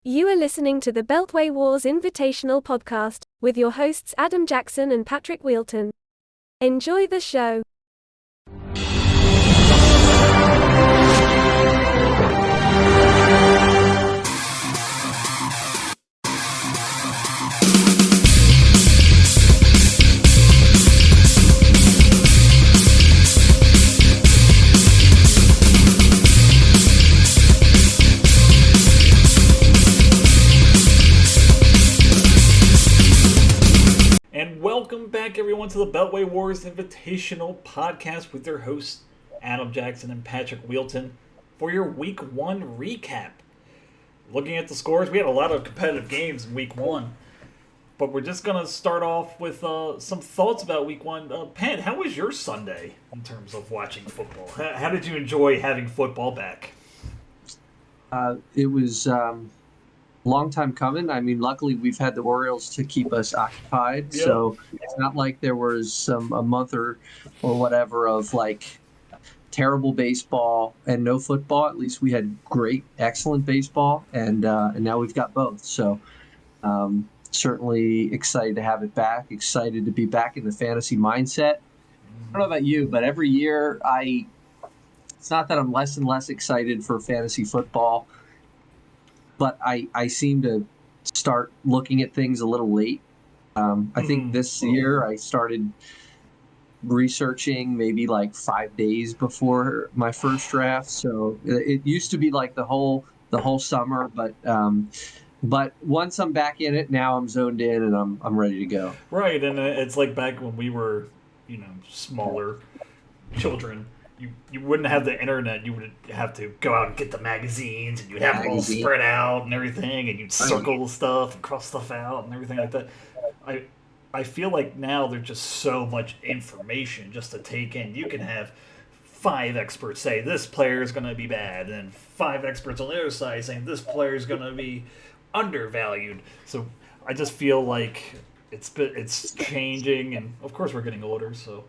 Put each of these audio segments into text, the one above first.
You are listening to the Beltway Wars Invitational podcast with your hosts Adam Jackson and Patrick Wheelton. Enjoy the show. Welcome back, everyone, to the Beltway Wars Invitational podcast with your hosts, Adam Jackson and Patrick Wheelton, for your Week 1 recap. Looking at the scores, we had a lot of competitive games in Week 1, but we're just going to start off with some thoughts about Week 1. Pat, how was your Sunday in terms of watching football? How did you enjoy having football back? It was long time coming. I mean, luckily we've had the Orioles to keep us occupied, Yep. So it's not like there was a month or whatever of like terrible baseball and no football. At least we had great, excellent baseball, and now we've got both. So certainly excited to have it back. Excited to be back in the fantasy mindset. I don't know about you, but every year it's not that I'm less and less excited for fantasy football, but I seem to start looking at things a little late. I think this year I started researching maybe like 5 days before my first draft. So it used to be like the whole summer, but once I'm back in it, now I'm zoned in and I'm ready to go. Right, and it's like back when we were, smaller children. You wouldn't have the internet. You would have to go out and get the magazines, and you'd have them all spread out and everything, and you'd circle stuff and cross stuff out and everything like that. I feel like now there's just so much information just to take in. You can have 5 experts say this player is going to be bad, and then 5 experts on the other side saying this player is going to be undervalued. So I just feel like it's changing, and of course we're getting older, so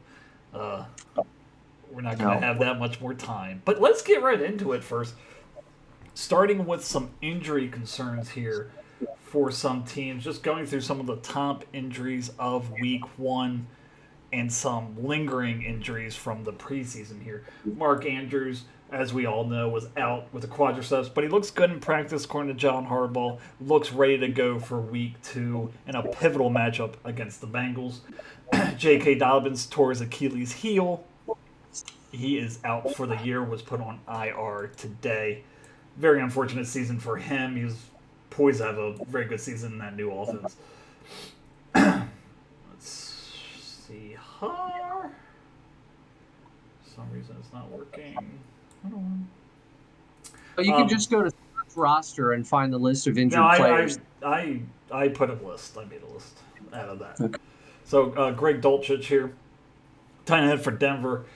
we're not going to have that much more time. But let's get right into it first. Starting with some injury concerns here for some teams. Just going through some of the top injuries of Week 1 and some lingering injuries from the preseason here. Mark Andrews, as we all know, was out with the quadriceps, but he looks good in practice, according to John Harbaugh. Looks ready to go for Week 2 in a pivotal matchup against the Bengals. J.K. Dobbins tore his Achilles heel. He is out for the year, was put on IR today. Very unfortunate season for him. He was poised to have a very good season in that new offense. Let's see. For some reason it's not working. Hold on. But you can just go to roster and find the list of injured players. I put a list. I made a list out of that. Okay. So Greg Dulcich here, tight end for Denver.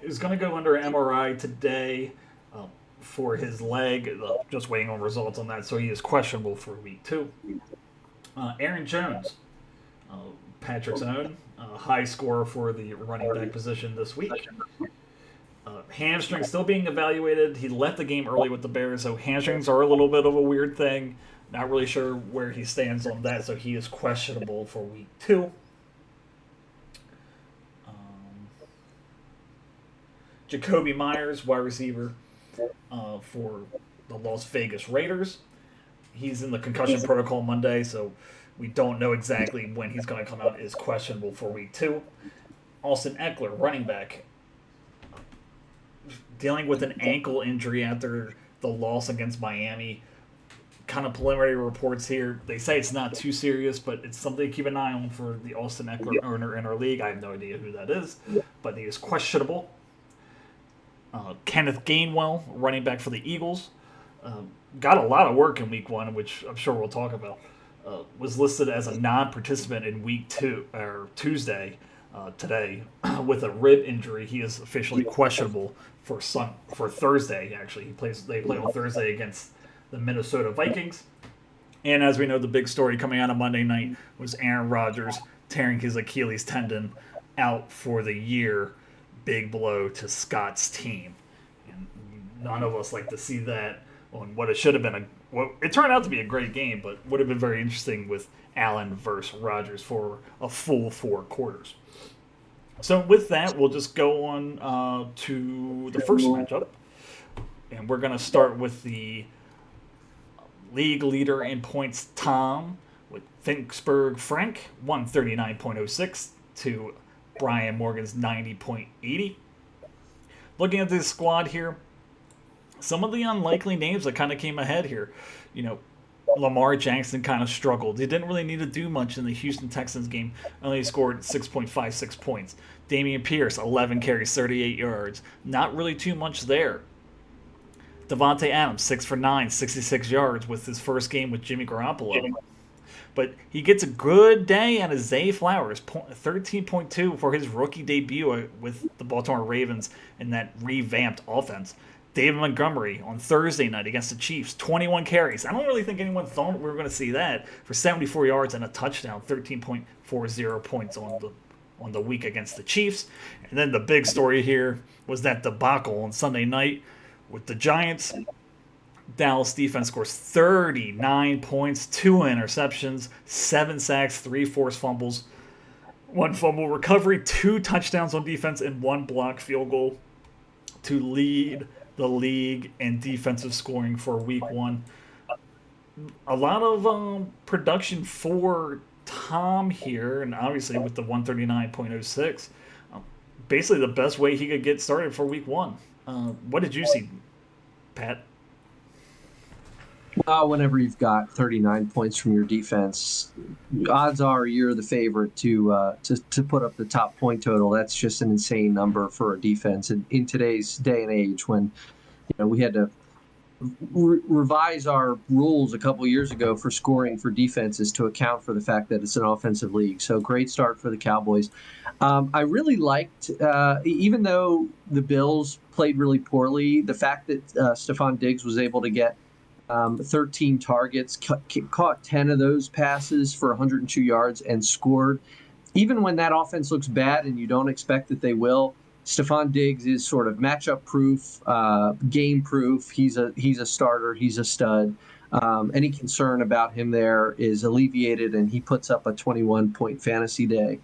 Is going to go under MRI today for his leg. Just waiting on results on that, so he is questionable for Week 2. Aaron Jones, Patrick's own, high scorer for the running back position this week. Hamstring still being evaluated. He left the game early with the Bears, so hamstrings are a little bit of a weird thing. Not really sure where he stands on that, so he is questionable for Week 2. Jacoby Myers, wide receiver for the Las Vegas Raiders. He's in the concussion protocol Monday, so we don't know exactly when he's going to come out. Is questionable for Week 2. Austin Eckler, running back, dealing with an ankle injury after the loss against Miami. Kind of preliminary reports here. They say it's not too serious, but it's something to keep an eye on for the Austin Eckler owner in our league. I have no idea who that is, but he is questionable. Kenneth Gainwell, running back for the Eagles, got a lot of work in Week 1, which I'm sure we'll talk about. Was listed as a non-participant in Week 2 or Tuesday today with a rib injury. He is officially questionable for Thursday. Actually, they play on Thursday against the Minnesota Vikings. And as we know, the big story coming out of Monday night was Aaron Rodgers tearing his Achilles tendon, out for the year. Big blow to Scott's team. And none of us like to see that. on what it should have been it turned out to be a great game, but would have been very interesting with Allen versus Rodgers for a full 4 quarters. So with that, we'll just go on to the first matchup, and we're going to start with the league leader in points, Tom, with Finksburg Frank, 139.06 to Brian Morgan's 90.80. Looking at this squad here, some of the unlikely names that kind of came ahead here. Lamar Jackson kind of struggled. He didn't really need to do much in the Houston Texans game. Only scored 6.56 points. Dameon Pierce, 11 carries, 38 yards. Not really too much there. Devontae Adams, 6 for 9, 66 yards with his first game with Jimmy Garoppolo. But he gets a good day out of Zay Flowers, 13.2 for his rookie debut with the Baltimore Ravens in that revamped offense. David Montgomery on Thursday night against the Chiefs, 21 carries. I don't really think anyone thought we were going to see that for 74 yards and a touchdown, 13.40 points on the week against the Chiefs. And then the big story here was that debacle on Sunday night with the Giants. Dallas defense scores 39 points, 2 interceptions, 7 sacks, 3 forced fumbles, 1 fumble recovery, 2 touchdowns on defense, and 1 blocked field goal to lead the league in defensive scoring for week 1. A lot of production for Tom here, and obviously with the 139.06, basically the best way he could get started for week 1. What did you see, Pat? Whenever you've got 39 points from your defense, odds are you're the favorite to put up the top point total. That's just an insane number for a defense. And in today's day and age, when we had to revise our rules a couple years ago for scoring for defenses to account for the fact that it's an offensive league. So great start for the Cowboys. I really liked, even though the Bills played really poorly, the fact that Stephon Diggs was able to get 13 targets, caught 10 of those passes for 102 yards and scored. Even when that offense looks bad and you don't expect that they will, Stephon Diggs is sort of matchup proof, game proof. He's a starter. He's a stud. Any concern about him there is alleviated, and he puts up a 21-point fantasy day.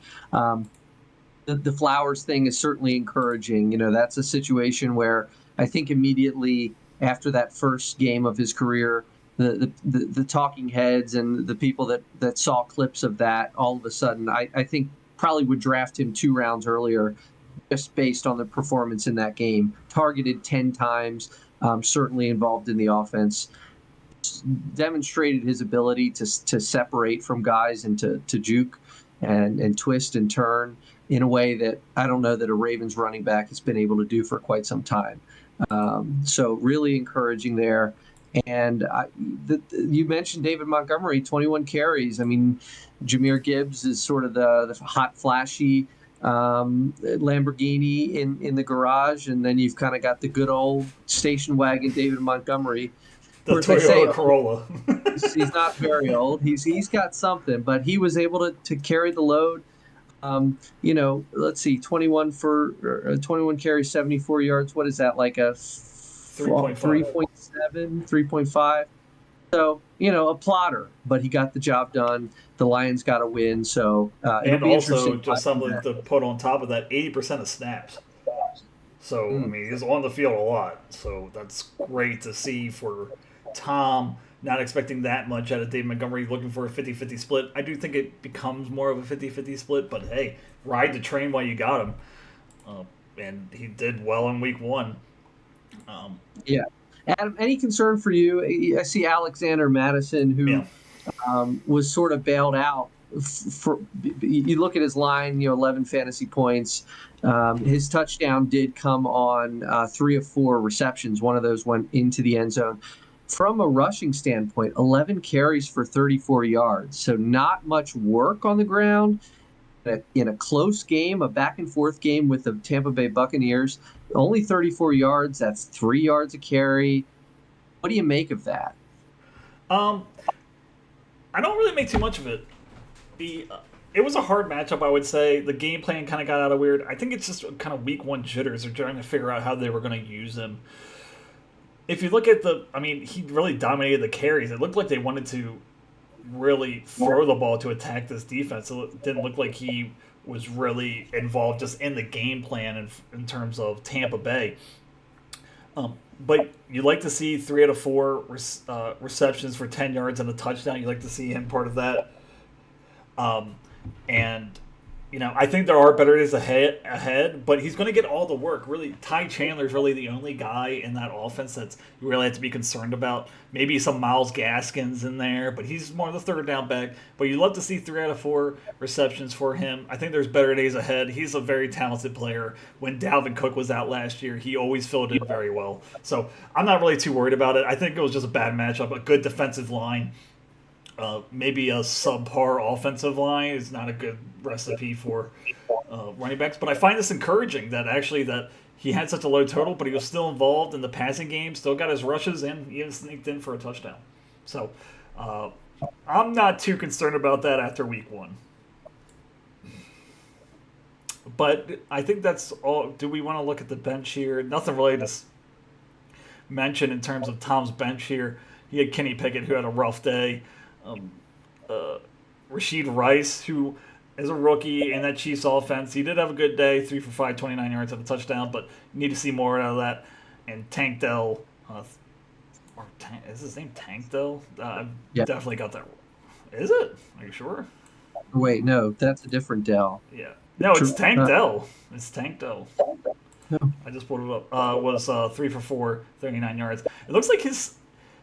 The Flowers thing is certainly encouraging. That's a situation where I think immediately after that first game of his career, the talking heads and the people that saw clips of that, all of a sudden, I think probably would draft him 2 rounds earlier just based on the performance in that game. Targeted 10 times, certainly involved in the offense, demonstrated his ability to separate from guys and to juke and twist and turn in a way that I don't know that a Ravens running back has been able to do for quite some time. So really encouraging there. And you mentioned David Montgomery, 21 carries. I mean, Jahmyr Gibbs is sort of the hot, flashy Lamborghini in the garage, and then you've kind of got the good old station wagon David Montgomery. The Toyota Corolla. He's not very old. He's got something, but he was able to carry the load. Let's see, 21 carries, 74 yards. What is that, like a 3.7, 3.5? So, a plotter, but he got the job done. The Lions got a win, so and also just something to put on top of that, 80% of snaps. So, I mean, he's on the field a lot. So that's great to see for Tom. Not expecting that much out of Dave Montgomery, looking for a 50-50 split. I do think it becomes more of a 50-50 split, but hey, ride the train while you got him. And he did well in week 1. Yeah. Adam, any concern for you? I see Alexander Madison, who was sort of bailed out. You look at his line, 11 fantasy points. His touchdown did come on 3 of 4 receptions. One of those went into the end zone. From a rushing standpoint, 11 carries for 34 yards. So not much work on the ground. In a close game, a back-and-forth game with the Tampa Bay Buccaneers, only 34 yards. That's 3 yards a carry. What do you make of that? I don't really make too much of it. It was a hard matchup, I would say. The game plan kind of got out of weird. I think it's just kind of week 1 jitters. They're trying to figure out how they were going to use him. if you look at he really dominated the carries. It looked like they wanted to really throw the ball to attack this defense. So it didn't look like he was really involved just in the game plan in terms of Tampa Bay. But you like to see 3 out of 4 receptions for 10 yards and a touchdown. You like to see him part of that. And I think there are better days ahead, but he's going to get all the work. Really, Ty Chandler's really the only guy in that offense that you really have to be concerned about. Maybe some Myles Gaskins in there, but he's more the third down back. But you love to see 3 out of 4 receptions for him. I think there's better days ahead. He's a very talented player. When Dalvin Cook was out last year, he always filled in very well. So I'm not really too worried about it. I think it was just a bad matchup, a good defensive line. Maybe a subpar offensive line is not a good recipe for running backs. But I find this encouraging that he had such a low total, but he was still involved in the passing game, still got his rushes in, even sneaked in for a touchdown. So I'm not too concerned about that after week 1. But I think that's all. Do we want to look at the bench here? Nothing really to mention in terms of Tom's bench here. He had Kenny Pickett, who had a rough day. Rashid Rice, who is a rookie in that Chiefs offense. He did have a good day, 3 for 5, 29 yards and a touchdown, but you need to see more out of that. And Tank Dell, is his name Tank Dell? Yeah. Definitely got that. Is it? Are you sure? Wait, no, that's a different Dell. Yeah. No, it's Tank Dell. It's Tank Dell. No. I just pulled it up. Was 3 for 4, 39 yards. It looks like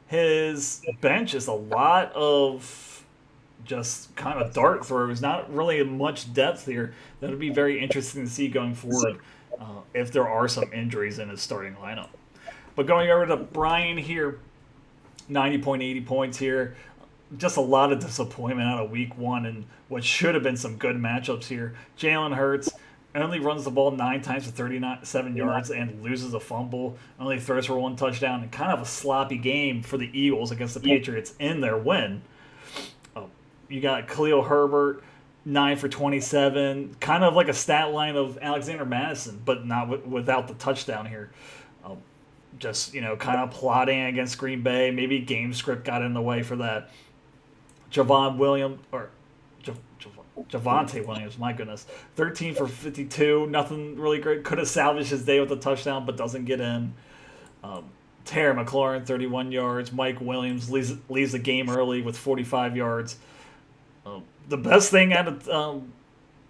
his bench is a lot of just kind of dart throws, not really much depth here. That would be very interesting to see going forward if there are some injuries in his starting lineup. But going over to Brian here, 90.80 points here. Just a lot of disappointment out of week 1 and what should have been some good matchups here. Jalen Hurts only runs the ball 9 times for 37 yards and loses a fumble. Only throws for 1 touchdown, and kind of a sloppy game for the Eagles against the Patriots in their win. You got Khalil Herbert, 9 for 27, kind of like a stat line of Alexander Madison, but not without the touchdown here. Just kind of plotting against Green Bay. Maybe game script got in the way for that. Javonte Williams, my goodness. 13 for 52, nothing really great. Could have salvaged his day with a touchdown, but doesn't get in. Terry McLaurin, 31 yards. Mike Williams leaves the game early with 45 yards. The best thing out of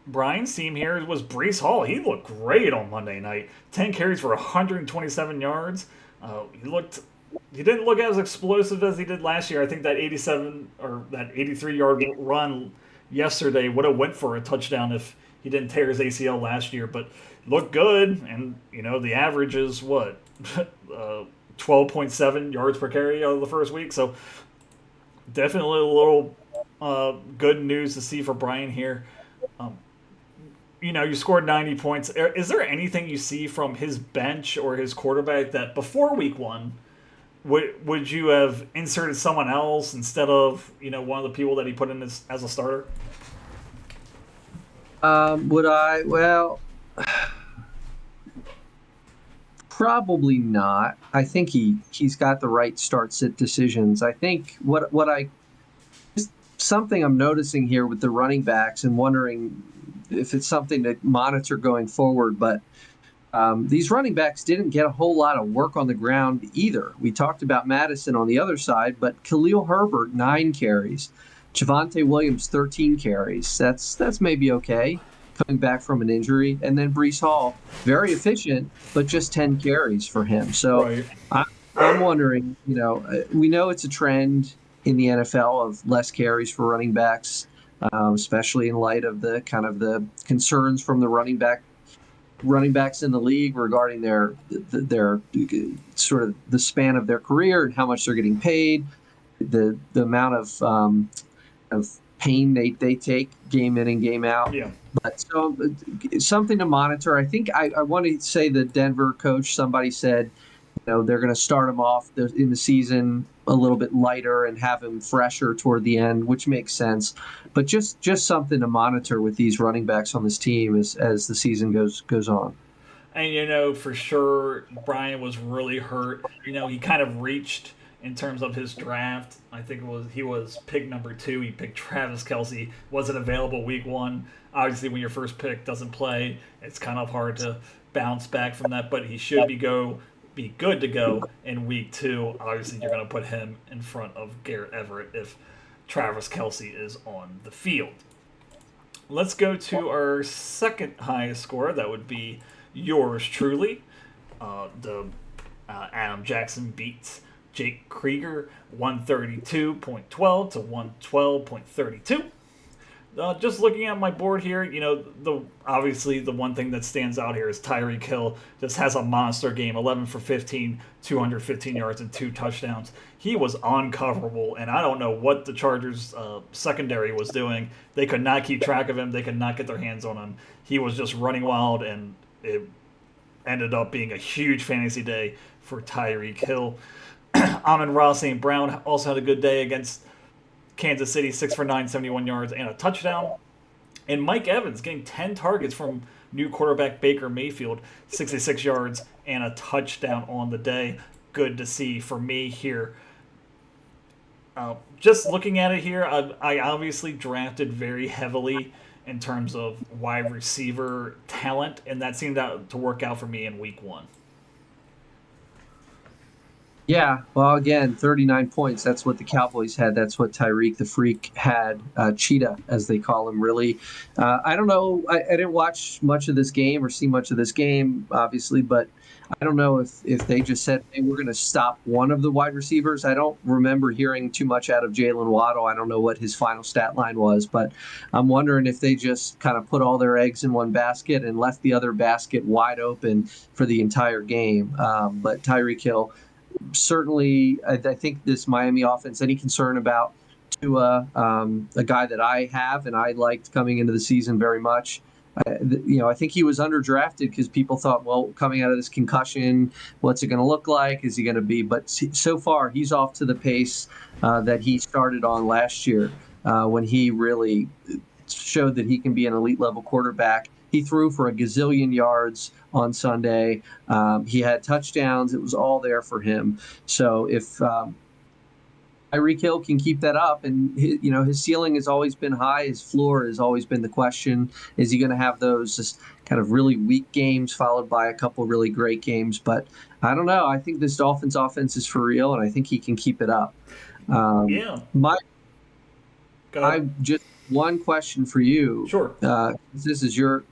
Brian's team here was Breece Hall. He looked great on Monday night. 10 carries for 127 yards. He didn't look as explosive as he did last year. I think that 83-yard run yesterday would have went for a touchdown if he didn't tear his ACL last year, but looked good. And the average is what 12.7 yards per carry out of the first week. So definitely a little good news to see for Brian here. You scored 90 points. Is there anything you see from his bench or his quarterback that before week 1 would you have inserted someone else instead of one of the people that he put in as a starter? Would I? Well, probably not. I think he's got the right start-sit decisions. I think something I'm noticing here with the running backs and wondering if it's something to monitor going forward, but these running backs didn't get a whole lot of work on the ground either. We talked about Madison on the other side, but Khalil Herbert, 9 carries. Javonte Williams, 13 carries. That's maybe okay, coming back from an injury. And then Breece Hall, very efficient, but just 10 carries for him. So right. I'm wondering, we know it's a trend in the NFL of less carries for running backs, especially in light of the kind of the concerns from the running backs in the league regarding their sort of the span of their career and how much they're getting paid, the amount of pain they take game in and game out. Yeah. But so something to monitor. I think I want to say the Denver coach, somebody said, they're going to start him off in the season a little bit lighter and have him fresher toward the end, which makes sense. But just something to monitor with these running backs on this team as the season goes on. And for sure, Brian was really hurt. He kind of reached in terms of his draft. I think he was pick number 2. He picked Travis Kelce. Wasn't available week 1. Obviously, when your first pick doesn't play, it's kind of hard to bounce back from that. But he should be good to go in week 2. Obviously, you're going to put him in front of Garrett Everett if Travis Kelce is on the field. Let's go to our second highest score. That would be yours truly. Adam Jackson beats Jake Krieger 132.12 to 112.32. Just looking at my board here, obviously the one thing that stands out here is Tyreek Hill just has a monster game, 11 for 15, 215 yards and 2 touchdowns. He was uncoverable, and I don't know what the Chargers secondary was doing. They could not keep track of him. They could not get their hands on him. He was just running wild, and it ended up being a huge fantasy day for Tyreek Hill. Amon-Ra St. Brown also had a good day against Kansas City, 6 for 9, 71 yards, and a touchdown. And Mike Evans getting 10 targets from new quarterback Baker Mayfield, 66 yards, and a touchdown on the day. Good to see for me here. Just looking at it here, I obviously drafted very heavily in terms of wide receiver talent, and that seemed to work out for me in week 1. Yeah, well, again, 39 points. That's what the Cowboys had. That's what Tyreek the Freak had. Cheetah, as they call him, really. I don't know. I didn't watch much of this game or see much of this game, obviously, but I don't know if they just said, hey, we're going to stop one of the wide receivers. I don't remember hearing too much out of Jalen Waddle. I don't know what his final stat line was, but I'm wondering if they just kind of put all their eggs in one basket and left the other basket wide open for the entire game. But Tyreek Hill, certainly, I think this Miami offense, any concern about Tua, a guy that I have and I liked coming into the season very much. I think he was underdrafted because people thought, well, coming out of this concussion, what's it going to look like? Is he going to be? But so far, he's off to the pace that he started on last year when he really showed that he can be an elite level quarterback. He threw for a gazillion yards on Sunday. He had touchdowns. It was all there for him. So if Tyreek Hill can keep that up, and his ceiling has always been high, his floor has always been the question. Is he going to have those just kind of really weak games followed by a couple really great games? But I don't know. I think this Dolphins offense is for real, and I think he can keep it up. I just one question for you. Sure. This is your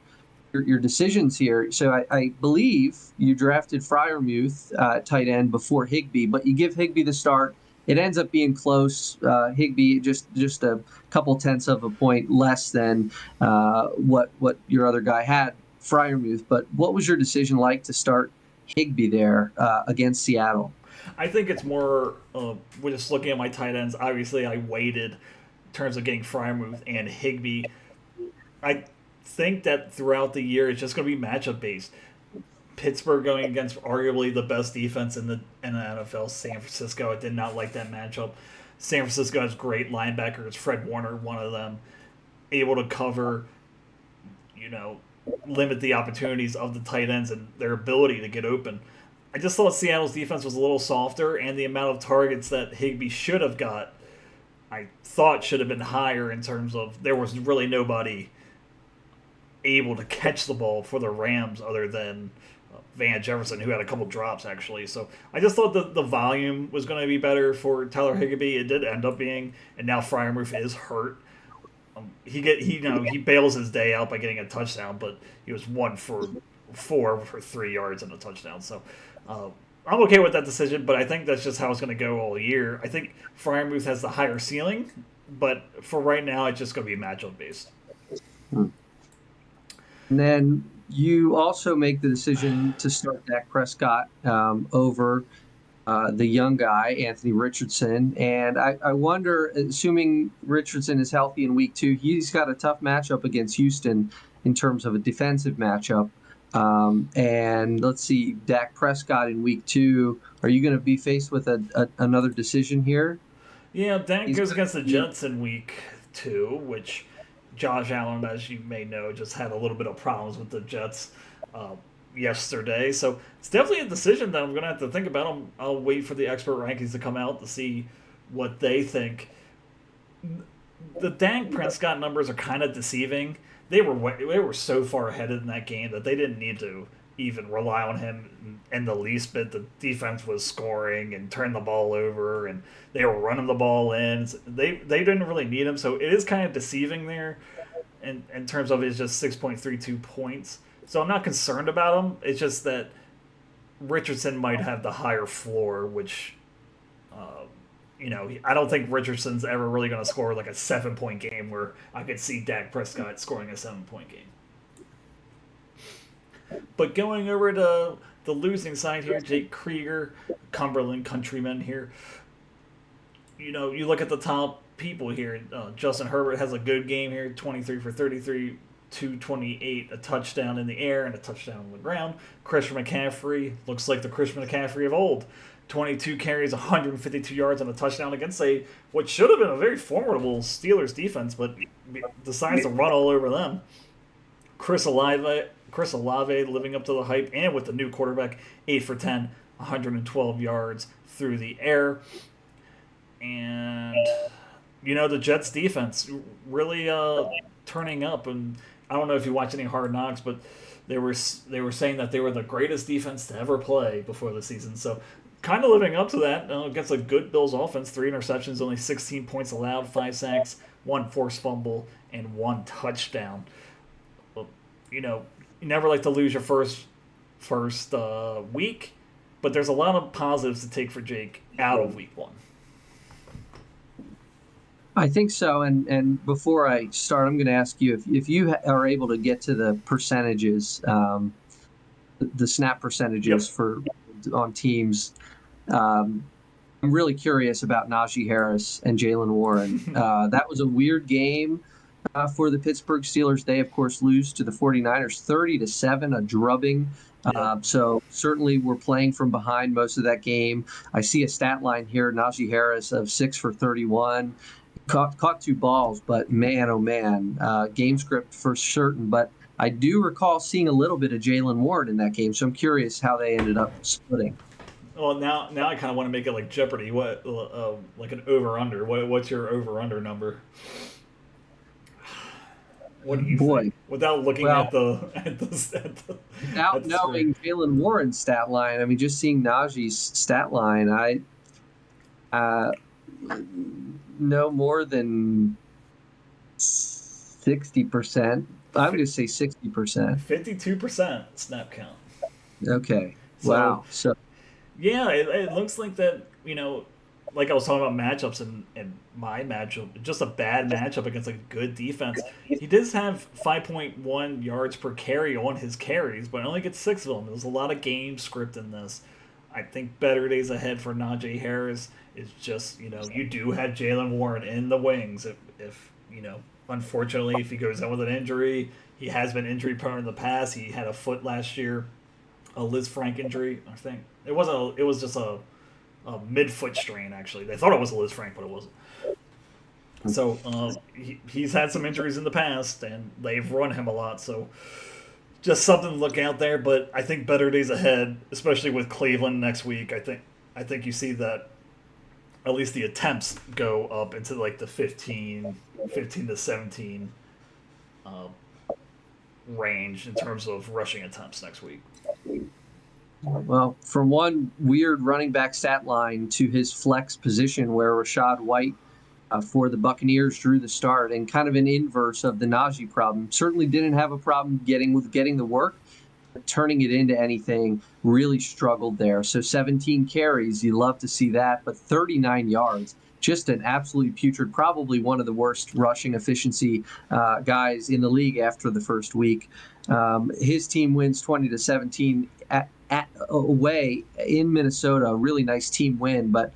decisions here. So I believe you drafted Freiermuth tight end before Higbee, but you give Higbee the start. It ends up being close. Higbee just a couple tenths of a point less than what your other guy had, Freiermuth. But what was your decision like to start Higbee there against Seattle? I think it's more we're just looking at my tight ends. Obviously, I waited in terms of getting Freiermuth and Higbee. I think that throughout the year it's just going to be matchup based. Pittsburgh going against arguably the best defense in the NFL, San Francisco. I did not like that matchup. San Francisco has great linebackers. Fred Warner, one of them, able to cover, limit the opportunities of the tight ends and their ability to get open. I just thought Seattle's defense was a little softer, and the amount of targets that Higbee should have got, I thought should have been higher in terms of there was really nobody able to catch the ball for the Rams other than Van Jefferson, who had a couple drops, actually. So I just thought the volume was going to be better for Tyler Higbee. It did end up being, and now Freiermuth is hurt. He bails his day out by getting a touchdown, but he was 1 for 4 for 3 yards and a touchdown. So I'm okay with that decision, but I think that's just how it's going to go all year. I think Freiermuth has the higher ceiling, but for right now, it's just going to be matchup based. And then you also make the decision to start Dak Prescott over the young guy, Anthony Richardson. And I wonder, assuming Richardson is healthy in week 2, he's got a tough matchup against Houston in terms of a defensive matchup. And let's see, Dak Prescott in week 2, are you going to be faced with another decision here? Yeah, Dak goes against the Jets in week 2, which Josh Allen, as you may know, just had a little bit of problems with the Jets. yesterday. So it's definitely a decision that I'm going to have to think about. I'll wait for the expert rankings to come out to see what they think. The Dak Prescott numbers are kind of deceiving. They were so far ahead in that game that they didn't need to even rely on him in the least bit. The defense was scoring and turning the ball over, and they were running the ball in. They didn't really need him, so it is kind of deceiving there. In terms of it's just 6.32 points. So I'm not concerned about him. It's just that Richardson might have the higher floor, which, I don't think Richardson's ever really going to score like a 7-point game where I could see Dak Prescott scoring a 7-point game. But going over to the losing side here, Jake Krieger, Cumberland countryman here. You look at the top people here. Justin Herbert has a good game here, 23 for 33, 228, a touchdown in the air and a touchdown on the ground. Christian McCaffrey looks like the Christian McCaffrey of old. 22 carries, 152 yards, and a touchdown against what should have been a very formidable Steelers defense, but decides to run all over them. Chris Olave living up to the hype, and with the new quarterback, 8 for 10, 112 yards through the air. And, the Jets defense really turning up. And I don't know if you watch any Hard Knocks, but they were saying that they were the greatest defense to ever play before the season. So kind of living up to that against a good Bills offense. 3 interceptions, only 16 points allowed, 5 sacks, 1 forced fumble, and 1 touchdown. Well, you never like to lose your first week, but there's a lot of positives to take for Jake out of week 1. I think so. And before I start, I'm going to ask you if you are able to get to the percentages, the snap percentages on teams. I'm really curious about Najee Harris and Jaylen Warren. That was a weird game for the Pittsburgh Steelers. They, of course, lose to the 49ers 30-7, a drubbing. So certainly we're playing from behind most of that game. I see a stat line here, Najee Harris of 6 for 31. Caught 2 balls, but man, oh man, game script for certain. But I do recall seeing a little bit of Jaylen Warren in that game, so I'm curious how they ended up splitting. Well, now I kind of want to make it like Jeopardy. What like an over/under? What's your over/under number? What do you think? Without looking at the without knowing Jaylen Warren's stat line, I mean, just seeing Najee's stat line, no more than 60%. I'm going to say 60%. 52% snap count. Okay. Wow. So yeah, it looks like that, like I was talking about matchups and my matchup, just a bad matchup against a good defense. He does have 5.1 yards per carry on his carries, but only gets 6 of them. There's a lot of game script in this. I think better days ahead for Najee Harris is just, you do have Jaylen Warren in the wings. If unfortunately, if he goes down with an injury, he has been injury prone in the past. He had a foot last year, a Liz Frank injury, I think. It was just a mid-foot strain, actually. They thought it was a Liz Frank, but it wasn't. So he's had some injuries in the past, and they've run him a lot. So just something to look out there. But I think better days ahead, especially with Cleveland next week. I think you see that at least the attempts go up into like the 15 to 17 range in terms of rushing attempts next week. Well, from one weird running back stat line to his flex position where Rachaad White for the Buccaneers drew the start, and kind of an inverse of the Najee problem. Certainly didn't have a problem getting the work, but turning it into anything really struggled there. So 17 carries, you love to see that, but 39 yards. Just an absolutely putrid, probably one of the worst rushing efficiency guys in the league after the first week. His team wins 20-17 away in Minnesota. A really nice team win, but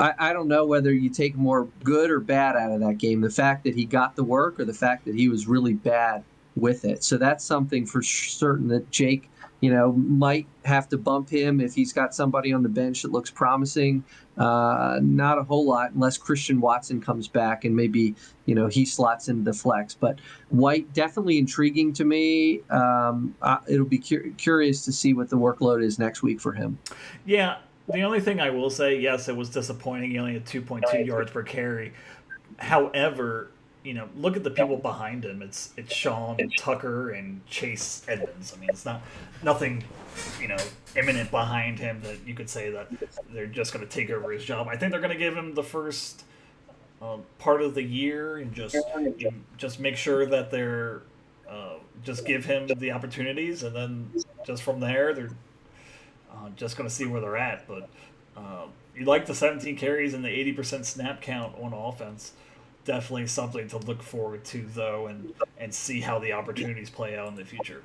I don't know whether you take more good or bad out of that game. The fact that he got the work or the fact that he was really bad with it. So that's something for certain that Jake Might have to bump him if he's got somebody on the bench that looks promising. Not a whole lot unless Christian Watson comes back and maybe, he slots into the flex. But White, definitely intriguing to me. It'll be curious to see what the workload is next week for him. Yeah, the only thing I will say, yes, it was disappointing. He only had 2.2 yards per carry. However, look at the people behind him. It's Sean Tucker and Chase Edmonds. I mean, it's nothing, imminent behind him that you could say that they're just going to take over his job. I think they're going to give him the first part of the year and just make sure that they're just give him the opportunities, and then just from there they're just going to see where they're at. But you like the 17 carries and the 80% snap count on offense. Definitely something to look forward to, though, and see how the opportunities play out in the future.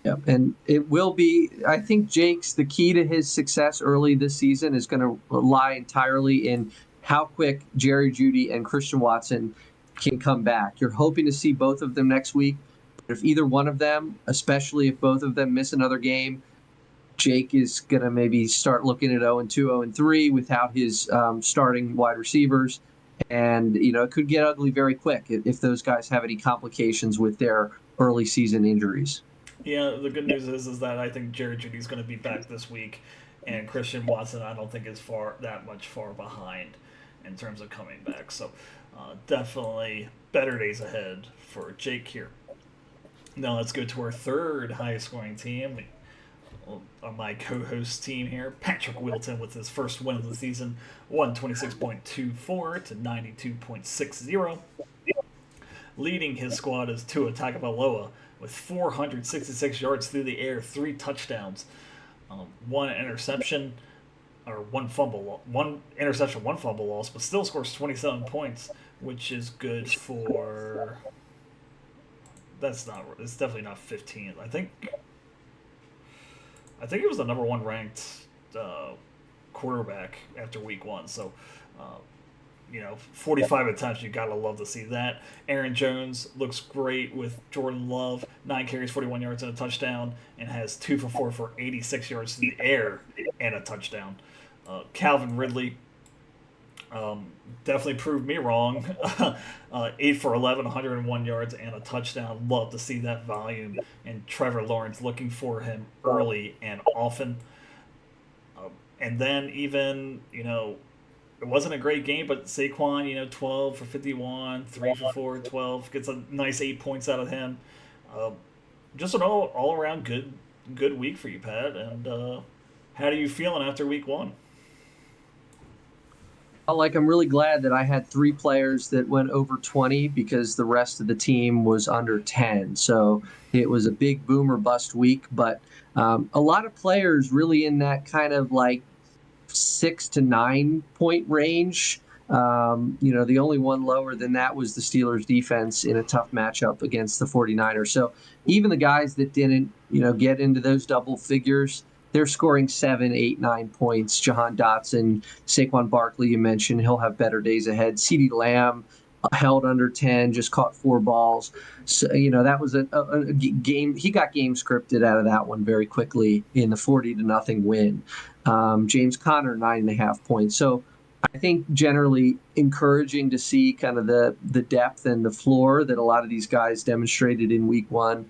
Yeah, and it will be, I think Jake's, the key to his success early this season is going to lie entirely in how quick Jerry Jeudy and Christian Watson can come back. You're hoping to see both of them next week. But if either one of them, especially if both of them miss another game, Jake is going to maybe start looking at 0-2, 0-3 without his starting wide receivers. And, it could get ugly very quick if those guys have any complications with their early season injuries. Yeah, the good news is that I think Jerry Jeudy's going to be back this week, and Christian Watson I don't think is that much far behind in terms of coming back. So definitely better days ahead for Jake here. Now let's go to our third highest scoring team. On my co-host team here, Patrick Wilton with his first win of the season, 126.24 to 92.60. Leading his squad is Tua Tagovailoa with 466 yards through the air, 3 touchdowns, one interception, or one interception, one fumble loss, but still scores 27 points, which is good for. It's definitely not 15. I think it was the number 1 ranked quarterback after week 1. So, 45 attempts, you gotta love to see that. Aaron Jones looks great with Jordan Love, 9 carries, 41 yards and a touchdown, and has 2 for 4 for 86 yards in the air and a touchdown. Calvin Ridley definitely proved me wrong. 8 for 11, 101 yards and a touchdown. Love to see that volume. And Trevor Lawrence looking for him early and often. And then even, it wasn't a great game, but Saquon, 12 for 51, 3 for 4, 12. Gets a nice 8 points out of him. Just an all-around good week for you, Pat. And how are you feeling after week 1? I'm really glad that I had 3 players that went over 20 because the rest of the team was under 10. So it was a big boom or bust week, but a lot of players really in that kind of 6 to 9 point range. The only one lower than that was the Steelers defense in a tough matchup against the 49ers. So even the guys that didn't, get into those double figures, they're scoring 7, 8, 9 points. Jahan Dotson, Saquon Barkley, you mentioned, he'll have better days ahead. CeeDee Lamb held under 10, just caught 4 balls. So, that was a game. He got game scripted out of that one very quickly in the 40-0 win. James Conner, 9.5 points. So I think generally encouraging to see kind of the depth and the floor that a lot of these guys demonstrated in week 1.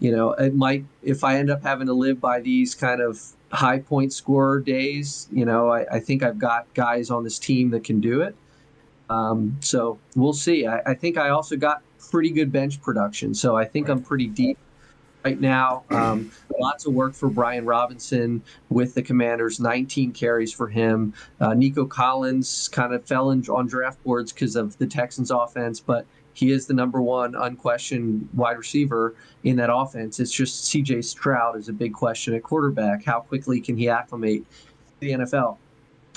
It might, if I end up having to live by these kind of high point scorer days, I think I've got guys on this team that can do it. So we'll see. I think I also got pretty good bench production. So I think I'm pretty deep right now. Lots of work for Brian Robinson with the Commanders, 19 carries for him. Nico Collins kind of fell on draft boards because of the Texans offense, but he is the number 1 unquestioned wide receiver in that offense. It's just CJ Stroud is a big question at quarterback. How quickly can he acclimate to the NFL?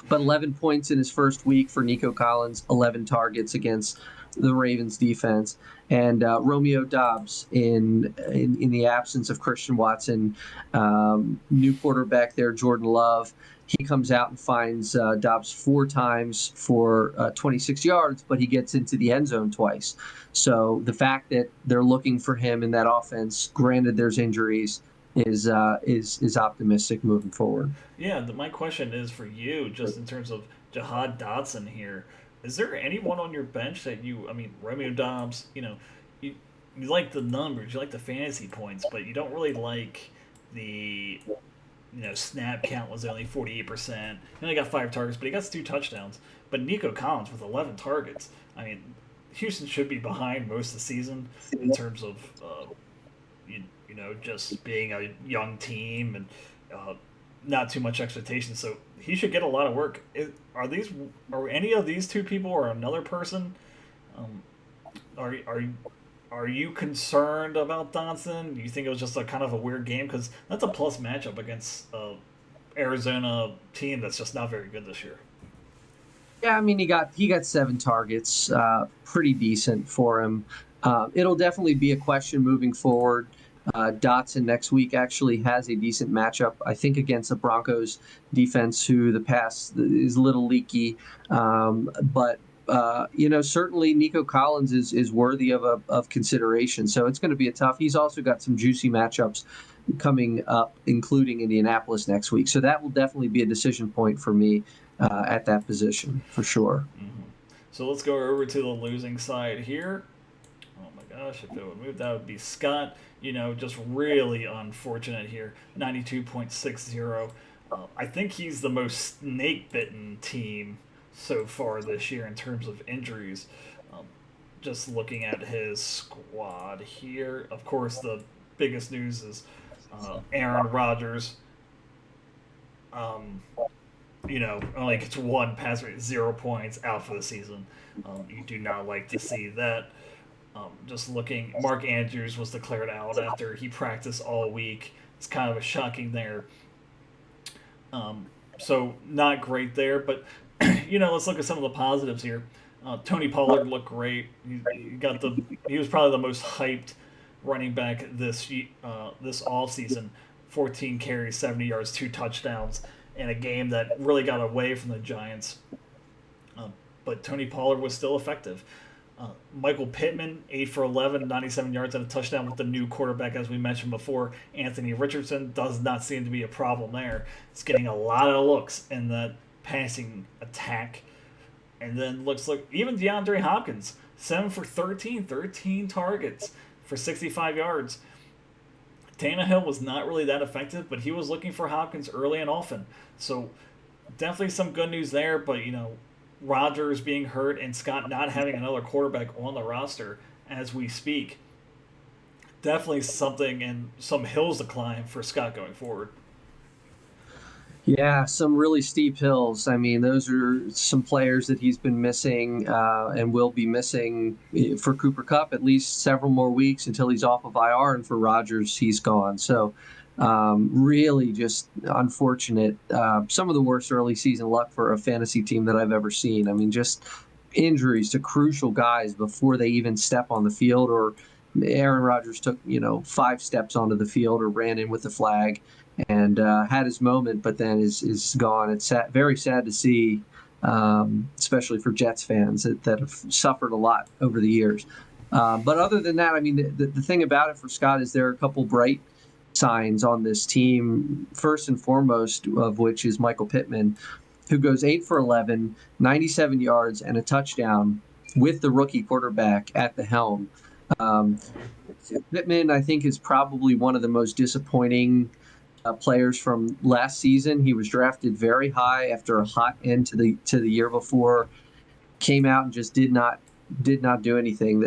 But 11 points in his first week for Nico Collins, 11 targets against the Ravens defense. And Romeo Doubs in the absence of Christian Watson, new quarterback there, Jordan Love. He comes out and finds Dobbs 4 times for 26 yards, but he gets into the end zone twice. So the fact that they're looking for him in that offense, granted there's injuries, is optimistic moving forward. Yeah, my question is for you, just in terms of Jahad Dotson here. Is there anyone on your bench that Romeo Dobbs, you like the numbers, you like the fantasy points, but you don't really like the, snap count was only 48%. He only got 5 targets, but he got 2 touchdowns. But Nico Collins with 11 targets. I mean, Houston should be behind most of the season in terms of, just being a young team and not too much expectation. So he should get a lot of work. Are any of these 2 people or another person? Are you concerned about Dotson? Do you think it was just a kind of a weird game? Because that's a plus matchup against Arizona team that's just not very good this year. Yeah, I mean he got 7 targets, pretty decent for him. It'll definitely be a question moving forward. Dotson next week actually has a decent matchup, I think, against the Broncos defense, who the pass is a little leaky. But certainly Nico Collins is worthy of consideration. So it's going to be a tough. He's also got some juicy matchups coming up, including Indianapolis next week. So that will definitely be a decision point for me at that position for sure. Mm-hmm. So let's go over to the losing side here. Oh my gosh, if it would move, that would be Scott. Just really unfortunate here. 92.60. I think he's the most snake-bitten team so far this year in terms of injuries. Just looking at his squad here, of course, the biggest news is Aaron Rodgers. Only gets 1 pass rate, 0 points, out for the season. You do not like to see that. Just looking, Mark Andrews was declared out after he practiced all week. It's kind of a shocking there. So not great there, but let's look at some of the positives here. Tony Pollard looked great. He was probably the most hyped running back this all season. 14 carries, 70 yards, 2 touchdowns in a game that really got away from the Giants. But Tony Pollard was still effective. Michael Pittman, 8 for 11, 97 yards and a touchdown with the new quarterback, as we mentioned before. Anthony Richardson does not seem to be a problem there. It's getting a lot of looks in that passing attack. And then looks like even DeAndre Hopkins, 7 for 13 targets for 65 yards. Tannehill was not really that effective, but he was looking for Hopkins early and often. So definitely some good news there, but Rodgers being hurt and Scott not having another quarterback on the roster as we speak. Definitely something and some hills to climb for Scott going forward. Yeah, some really steep hills. I mean, those are some players that he's been missing and will be missing for Cooper Kupp at least several more weeks until he's off of IR, and for Rodgers, he's gone. So really just unfortunate. Some of the worst early season luck for a fantasy team that I've ever seen. I mean, just injuries to crucial guys before they even step on the field, or Aaron Rodgers took, 5 steps onto the field or ran in with the flag and had his moment, but then is gone. It's very sad to see, especially for Jets fans that have suffered a lot over the years. But other than that, I mean, the thing about it for Scott is there are a couple bright signs on this team, first and foremost of which is Michael Pittman, who goes 8 for 11, 97 yards and a touchdown with the rookie quarterback at the helm. Pittman, I think, is probably one of the most disappointing players from last season. He was drafted very high after a hot end to the year before, came out and just did not do anything.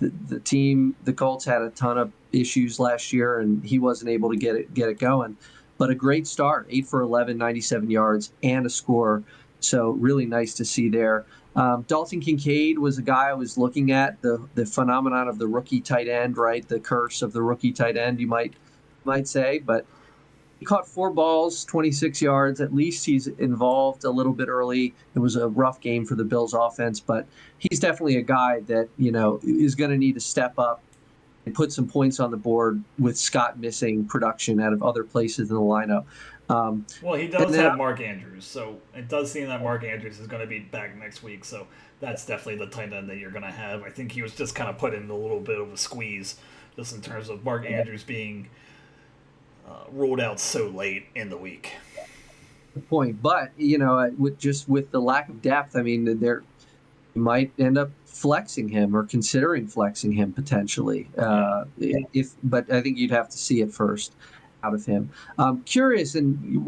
The team, the Colts, had a ton of issues last year, and he wasn't able to get it going. But a great start, 8 for 11, 97 yards, and a score. So really nice to see there. Dalton Kincaid was a guy I was looking at, the phenomenon of the rookie tight end, right? The curse of the rookie tight end, you might say. But he caught 4 balls, 26 yards. At least he's involved a little bit early. It was a rough game for the Bills offense, but he's definitely a guy that, is going to need to step up and put some points on the board with Scott missing production out of other places in the lineup. Well, he does and then have Mark Andrews, so it does seem that Mark Andrews is going to be back next week. So that's definitely the tight end that you're going to have. I think he was just kind of put in a little bit of a squeeze, just in terms of Mark Andrews being ruled out so late in the week. point. But with the lack of depth, I mean, there you might end up flexing him or considering flexing him potentially. But I think you'd have to see it first out of him. Curious and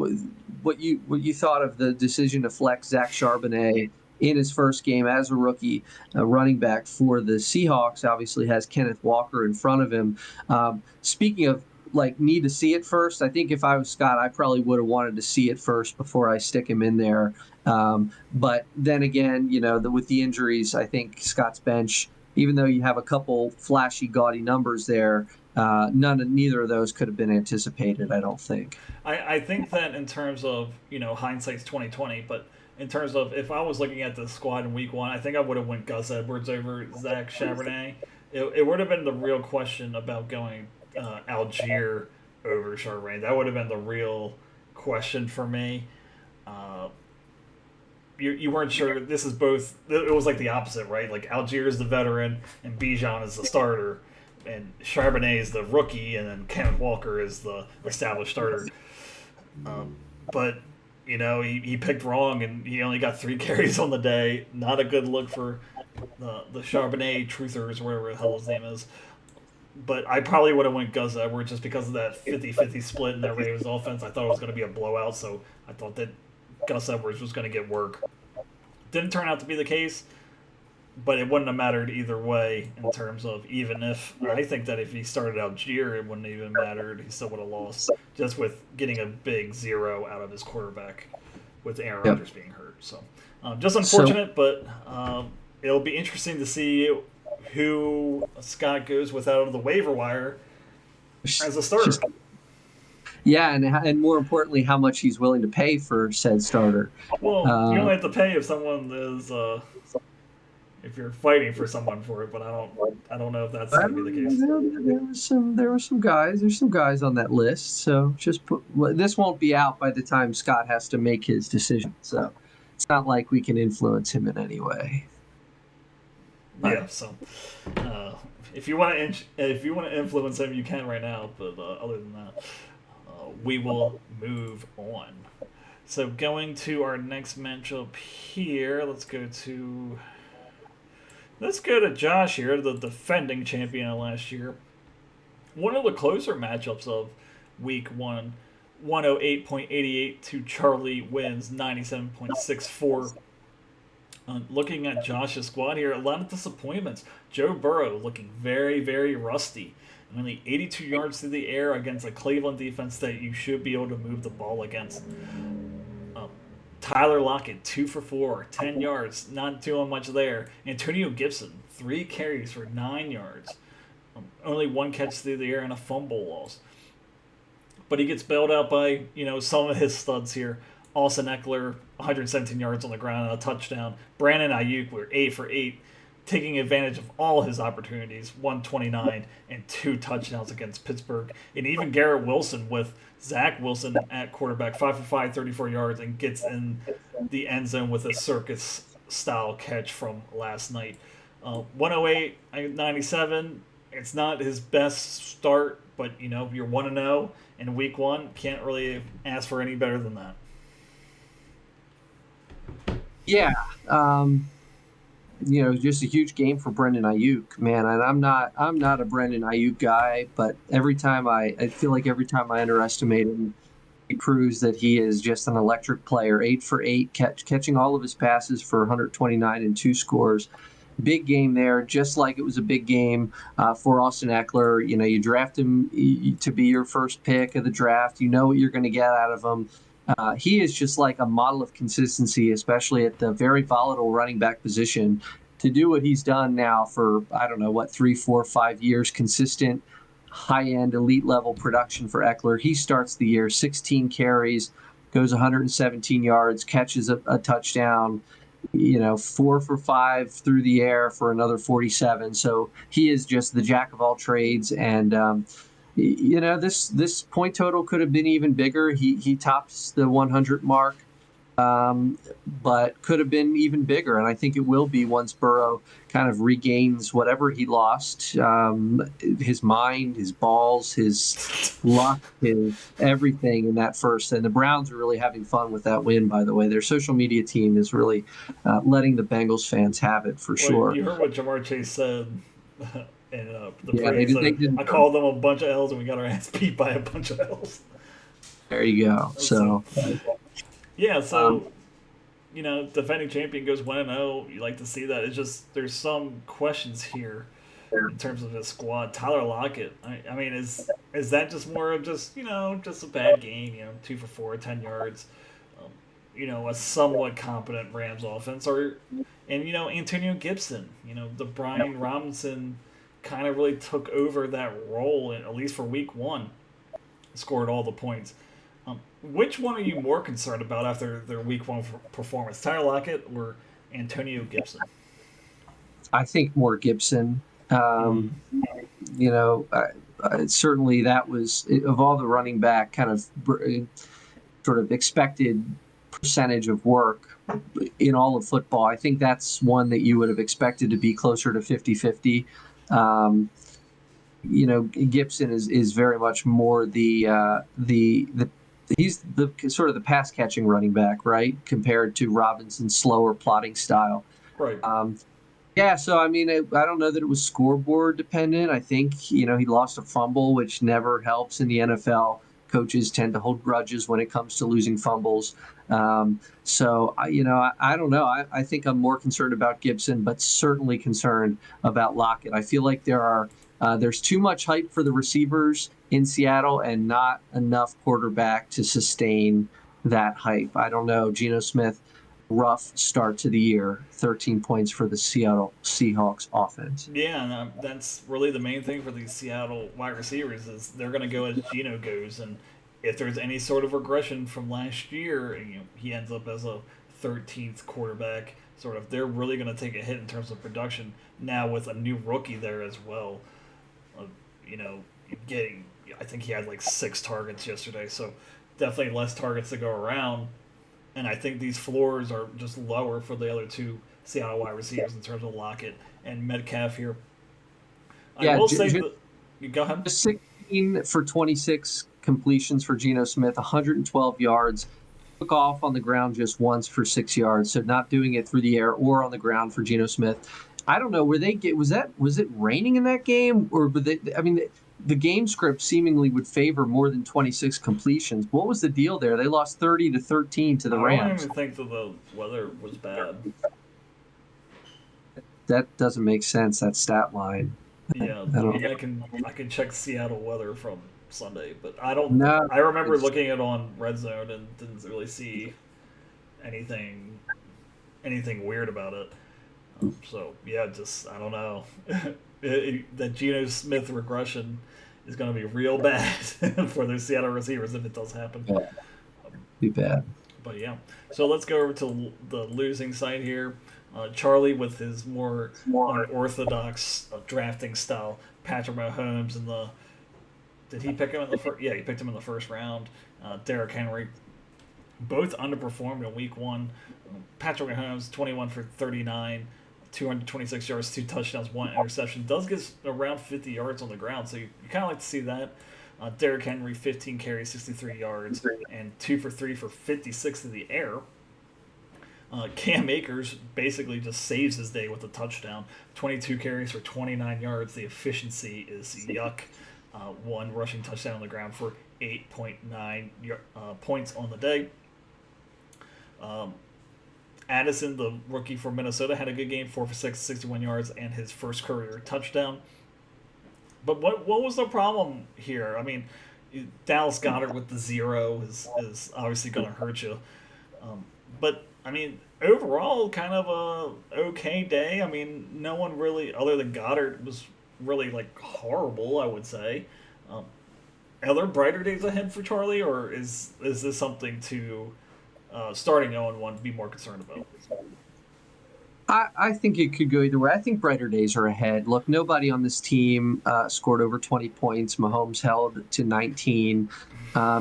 what you thought of the decision to flex Zach Charbonnet in his first game as a rookie running back for the Seahawks. Obviously has Kenneth Walker in front of him. Speaking of need to see it first, I think if I was Scott, I probably would have wanted to see it first before I stick him in there. But then again, with the injuries, I think Scott's bench, even though you have a couple flashy, gaudy numbers there, neither of those could have been anticipated, I don't think. I think that in terms of hindsight's 2020, but in terms of if I was looking at the squad in week 1, I think I would have went Gus Edwards over Zach Charbonnet. It would have been the real question about going Algier over Charbonnet. That would have been the real question for me. You weren't sure. This is both. It was like the opposite, right? Like Algier is the veteran and Bijan is the starter, and Charbonnet is the rookie, and then Kenneth Walker is the established starter. But he picked wrong, and he only got 3 carries on the day. Not a good look for the Charbonnet truthers, whatever the hell his name is. But I probably would have went Gus Edwards just because of that 50-50 split in the Ravens offense. I thought it was going to be a blowout, so I thought that Gus Edwards was going to get work. Didn't turn out to be the case, but it wouldn't have mattered either way in terms of even if I think that if he started Algier, it wouldn't have even mattered. He still would have lost just with getting a big 0 out of his quarterback with Aaron Rodgers being hurt. So just unfortunate, but it'll be interesting to see who Scott goes with out of the waiver wire as a starter. Yeah, and more importantly, how much he's willing to pay for said starter. Well, you only have to pay if someone is if you're fighting for someone for it, but I don't know if that's going to be the case. There were some guys. There's some guys on that list. So this won't be out by the time Scott has to make his decision. So it's not like we can influence him in any way. Yeah. So if you want to influence him, you can right now. But other than that, we will move on. So going to our next matchup here, let's go to Josh here, the defending champion of last year. One of the closer matchups of week 1, 108.88 to Charlie wins 97.64. Looking at Josh's squad here, a lot of disappointments. Joe Burrow looking very, very rusty. Only 82 yards through the air against a Cleveland defense that you should be able to move the ball against. Tyler Lockett, 2 for 4, 10 yards, not doing much there. Antonio Gibson, 3 carries for 9 yards. Only 1 catch through the air and a fumble loss. But he gets bailed out by, some of his studs here. Austin Eckler, 117 yards on the ground and a touchdown. Brandon Ayuk were 8 for 8, taking advantage of all his opportunities, 129 and 2 touchdowns against Pittsburgh. And even Garrett Wilson with Zach Wilson at quarterback, 5 for 5, 34 yards, and gets in the end zone with a circus-style catch from last night. 108-97, it's not his best start, but, you're 1-0 in week 1. Can't really ask for any better than that. Yeah. Just a huge game for Brendan Ayuk, man. And I'm not a Brendan Ayuk guy, but I feel like every time I underestimate him, he proves that he is just an electric player. 8 for 8, catching all of his passes for 129 and 2 scores. Big game there, just like it was a big game for Austin Eckler. You draft him to be your first pick of the draft. You know what you're going to get out of him. He is just like a model of consistency, especially at the very volatile running back position. To do what he's done now for, 3, 4, 5 years, consistent, high-end, elite-level production for Eckler. He starts the year 16 carries, goes 117 yards, catches a touchdown, 4 for 5 through the air for another 47. So he is just the jack of all trades. And This point total could have been even bigger. He tops the 100 mark, but could have been even bigger. And I think it will be once Burrow kind of regains whatever he lost, his mind, his balls, his luck, his everything in that first. And the Browns are really having fun with that win, by the way. Their social media team is really letting the Bengals fans have it for sure. You heard what Jamar Chase said. And the Yeah, praise they did. I called them a bunch of L's and we got our ass beat by a bunch of L's. There you go. So, yeah, defending champion goes 1-0. You like to see that. It's just there's some questions here in terms of his squad. Tyler Lockett. I mean, is that just more of just a bad game? 2 for 4, 10 yards. A somewhat competent Rams offense, and Antonio Gibson. The Brian Robinson kind of really took over that role, at least for week 1, scored all the points. Which one are you more concerned about after their week 1 performance, Tyler Lockett or Antonio Gibson? I think more Gibson. Certainly that was, of all the running back kind of sort of expected percentage of work in all of football, I think that's one that you would have expected to be closer to 50-50. Gibson is very much more the he's the sort of the pass catching running back, right? Compared to Robinson's slower plotting style. Right. So I mean, I don't know that it was scoreboard dependent. I think he lost a fumble, which never helps in the NFL. Coaches tend to hold grudges when it comes to losing fumbles. I don't know. I think I'm more concerned about Gibson, but certainly concerned about Lockett. I feel like there's too much hype for the receivers in Seattle and not enough quarterback to sustain that hype. I don't know. Geno Smith, rough start to the year, 13 points for the Seattle Seahawks offense. Yeah, and that's really the main thing for these Seattle wide receivers is they're going to go as Geno goes, and if there's any sort of regression from last year, he ends up as a 13th quarterback. They're really going to take a hit in terms of production now with a new rookie there as well. I think he had like 6 targets yesterday, so definitely less targets to go around. And I think these floors are just lower for the other 2 Seattle wide receivers in terms of Lockett and Metcalf here. I will say, go ahead. 16 for 26 completions for Geno Smith, 112 yards. Took off on the ground just once for 6 yards, so not doing it through the air or on the ground for Geno Smith. I don't know. Was it raining in that game, or the game script seemingly would favor more than 26 completions. What was the deal there? They lost 30-13 to the Rams. I don't even think that the weather was bad. That doesn't make sense. That stat line. Yeah, I can check Seattle weather from Sunday, but I don't. No, I remember looking at it on Red Zone and didn't really see anything weird about it. So yeah, just I don't know. That Geno Smith regression is going to be real bad for the Seattle receivers if it does happen. Yeah. Be bad. But yeah, so let's go over to the losing side here. Charlie with his more unorthodox drafting style. Patrick Mahomes did he pick him in the first? Yeah, he picked him in the first round. Derrick Henry, both underperformed in week 1. Patrick Mahomes 21 for 39. 226 yards, 2 touchdowns, 1 interception. Does get around 50 yards on the ground, so you kind of like to see that. Derrick Henry, 15 carries, 63 yards, and 2 for 3 for 56 in the air. Cam Akers basically just saves his day with a touchdown. 22 carries for 29 yards. The efficiency is yuck. 1 rushing touchdown on the ground for 8.9 points on the day. Addison, the rookie from Minnesota, had a good game, 4 for 6, 61 yards, and his first career touchdown. But what was the problem here? I mean, Dallas Goedert with the 0 is obviously going to hurt you. But, I mean, overall, kind of a okay day. I mean, no one really, other than Goddard, was really, horrible, I would say. Are there brighter days ahead for Charlie, or is this something to... starting 0-1, be more concerned about? I think it could go either way. I think brighter days are ahead. Look, nobody on this team scored over 20 points. Mahomes held to 19.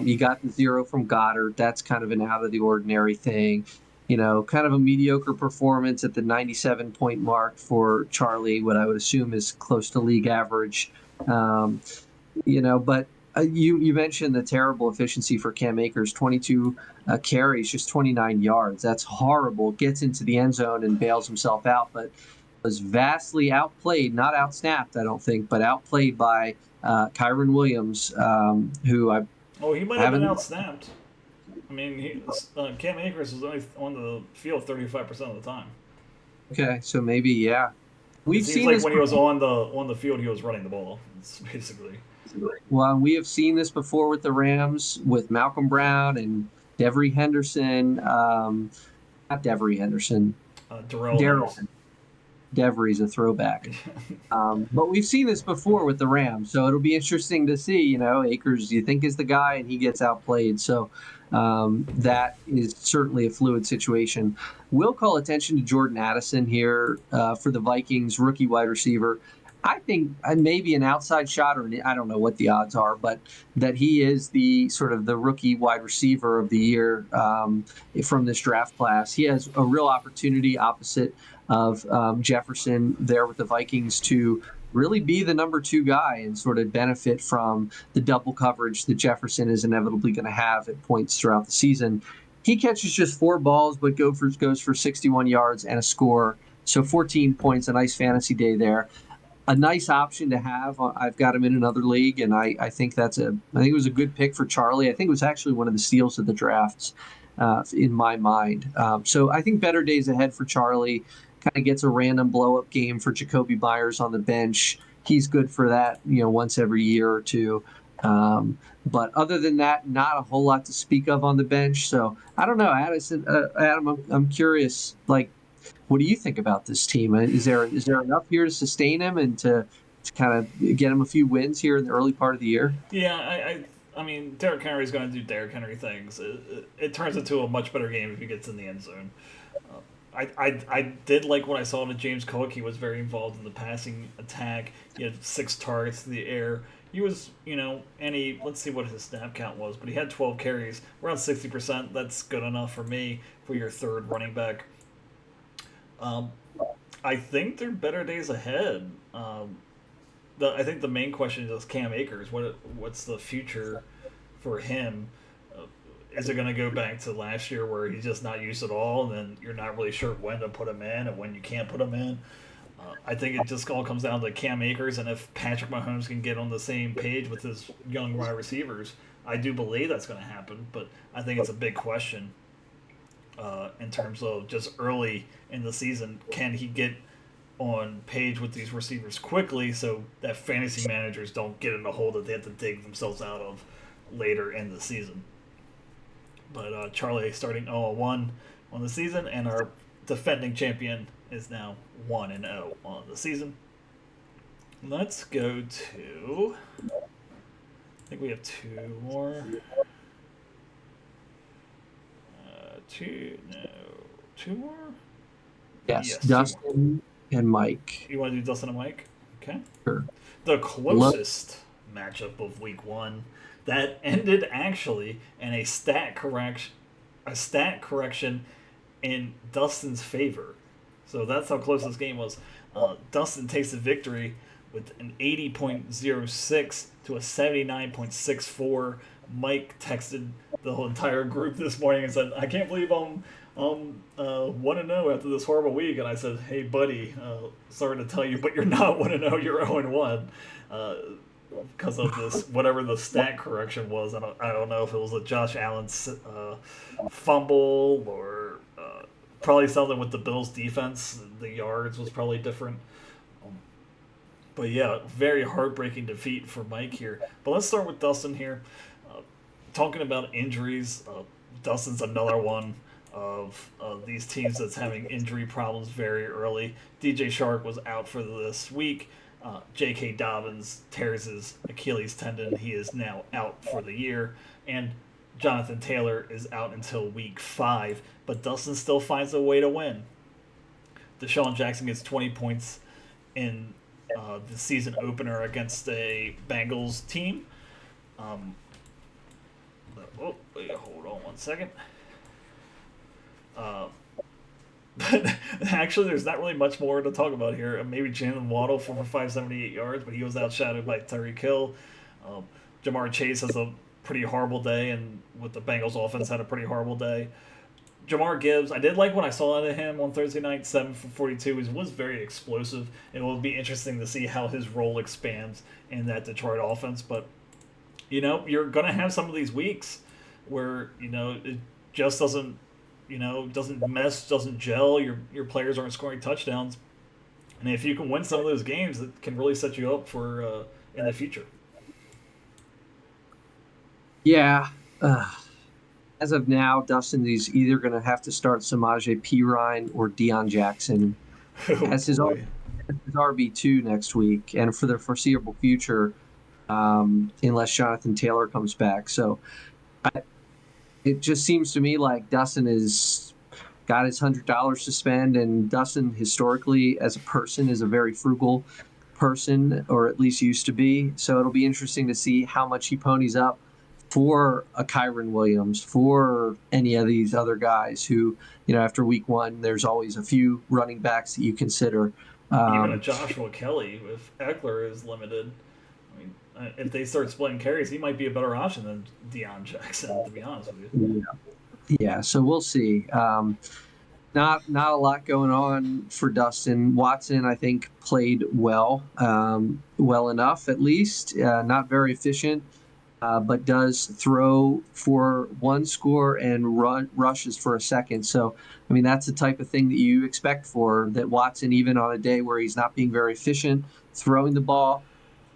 You got the 0 from Goddard. That's kind of an out of the ordinary thing. Kind of a mediocre performance at the 97-point mark for Charlie, what I would assume is close to league average. Um, but you mentioned the terrible efficiency for Cam Akers, 22 carries, just 29 yards. That's horrible. Gets into the end zone and bails himself out, but was vastly outplayed, not outsnapped, I don't think, but outplayed by Kyron Williams, who I Oh, he might have been haven't. outsnapped. I mean, Cam Akers was only on the field 35% of the time. Okay, so maybe, yeah. It We've seems seen like this. when he was on the field, he was running the ball. It's basically. Well, we have seen this before with the Rams, with Malcolm Brown and Devery Henderson. Not Devery Henderson, Darrell Daryl Henderson. Devery's a throwback. But we've seen this before with the Rams, so it'll be interesting to see. Akers, you think is the guy, and he gets outplayed. So that is certainly a fluid situation. We'll call attention to Jordan Addison here for the Vikings, rookie wide receiver. I think maybe an outside shot, or I don't know what the odds are, but that he is the sort of the rookie wide receiver of the year from this draft class. He has a real opportunity opposite of Jefferson there with the Vikings to really be the number 2 guy and sort of benefit from the double coverage that Jefferson is inevitably going to have at points throughout the season. He catches just 4 balls, but goes for 61 yards and a score. So 14 points, a nice fantasy day there. A nice option to have. I've got him in another league, and I think I think it was a good pick for Charlie. I think it was actually one of the steals of the drafts in my mind. So I think better days ahead for Charlie. Kind of gets a random blow-up game for Jacoby Myers on the bench. He's good for that, once every year or two. But other than that, not a whole lot to speak of on the bench. So I don't know, Adam. I'm curious. What do you think about this team? Is there enough here to sustain him and to kind of get him a few wins here in the early part of the year? Yeah, I mean, Derrick Henry's going to do Derrick Henry things. It turns into a much better game if he gets in the end zone. I did like what I saw to James Cook. He was very involved in the passing attack. He had 6 targets to the air. He was, let's see what his snap count was, but he had 12 carries, around 60%. That's good enough for me for your third running back. I think there are better days ahead. I think the main question is Cam Akers. What's the future for him? Is it going to go back to last year where he's just not used at all, and then you're not really sure when to put him in and when you can't put him in? I think it just all comes down to Cam Akers, and if Patrick Mahomes can get on the same page with his young wide receivers, I do believe that's going to happen. But I think it's a big question in terms of just early in the season. Can he get on page with these receivers quickly so that fantasy managers don't get in a hole that they have to dig themselves out of later in the season? But Charlie starting 0-1 on the season, and our defending champion is now 1-0 on the season. Let's go to. I think we have 2 more. 2 more? Yes, Dustin and Mike. You want to do Dustin and Mike? Okay. Sure. The closest matchup of week 1 that ended actually in a stat correction in Dustin's favor. So that's how close this game was. Dustin takes the victory with an 80.06 to a 79.64. Mike texted the whole entire group this morning and said, "I can't believe I'm 1-0 after this horrible week." And I said, "Hey, buddy, sorry to tell you, but you're not 1-0. You're 0-1 because of this whatever the stat correction was. I don't know if it was a Josh Allen fumble or probably something with the Bills' defense. The yards was probably different." But yeah, very heartbreaking defeat for Mike here. But let's start with Dustin here. Talking about injuries, Dustin's another one of these teams that's having injury problems very early. DJ Shark was out for this week. J.K. Dobbins tears his Achilles tendon. He is now out for the year. And Jonathan Taylor is out until week 5. But Dustin still finds a way to win. Deshaun Jackson gets 20 points in the season opener against a Bengals team. Wait, hold on one second. But actually, there's not really much more to talk about here. Maybe Jalen Waddle for 578 yards, but he was outshadowed by Tyreek Hill. Jamar Chase has a pretty horrible day, and with the Bengals offense had a pretty horrible day. Jamar Gibbs, I did like what I saw out of him on Thursday night, 7 for 42. He was very explosive. It will be interesting to see how his role expands in that Detroit offense. But, you're going to have some of these weeks where, it just doesn't mesh, doesn't gel. Your players aren't scoring touchdowns. And if you can win some of those games, it can really set you up for in the future. Yeah. As of now, Dustin is either going to have to start Samaje Perine or Deion Jackson as his RB2 next week and for the foreseeable future, unless Jonathan Taylor comes back. So it just seems to me like Dustin has got his $100 to spend, and Dustin historically as a person is a very frugal person, or at least used to be. So it'll be interesting to see how much he ponies up for a Kyren Williams, for any of these other guys who, after week one, there's always a few running backs that you consider. Even a Joshua Kelly, if Eckler is limited, I mean, if they start splitting carries, he might be a better option than Deion Jackson, to be honest with you. Yeah, so we'll see. Not a lot going on for Dustin. Watson, I think, played well enough at least. Not very efficient. But does throw for one score and rushes for a second. So, I mean, that's the type of thing that you expect for that Watson, even on a day where he's not being very efficient, throwing the ball.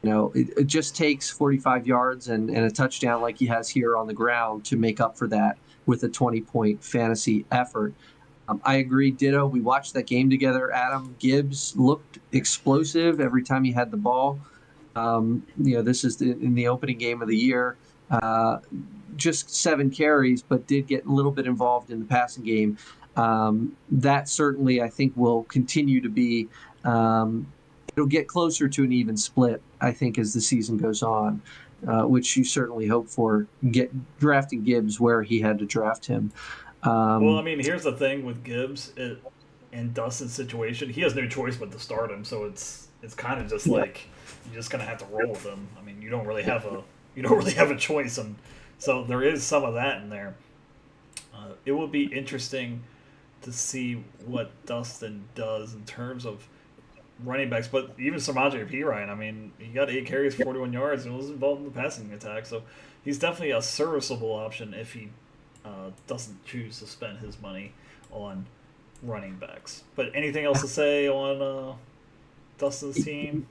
It just takes 45 yards and a touchdown like he has here on the ground to make up for that with a 20-point fantasy effort. I agree, ditto. We watched that game together. Adam Gibbs looked explosive every time he had the ball. This is in the opening game of the year, just 7 carries, but did get a little bit involved in the passing game. That certainly, I think, will continue to be, it'll get closer to an even split, I think, as the season goes on, which you certainly hope for, drafting Gibbs where he had to draft him. Well, I mean, here's the thing with Gibbs in Dustin's situation. He has no choice but to start him, so it's kind of just like you're just gonna have to roll with him. I mean, you don't really have a choice, and so there is some of that in there. It will be interesting to see what Dustin does in terms of running backs, but even Samaje Perine, I mean, he got 8 carries, 41 yards, and was involved in the passing attack, so he's definitely a serviceable option if he doesn't choose to spend his money on running backs. But anything else to say on Dustin's team?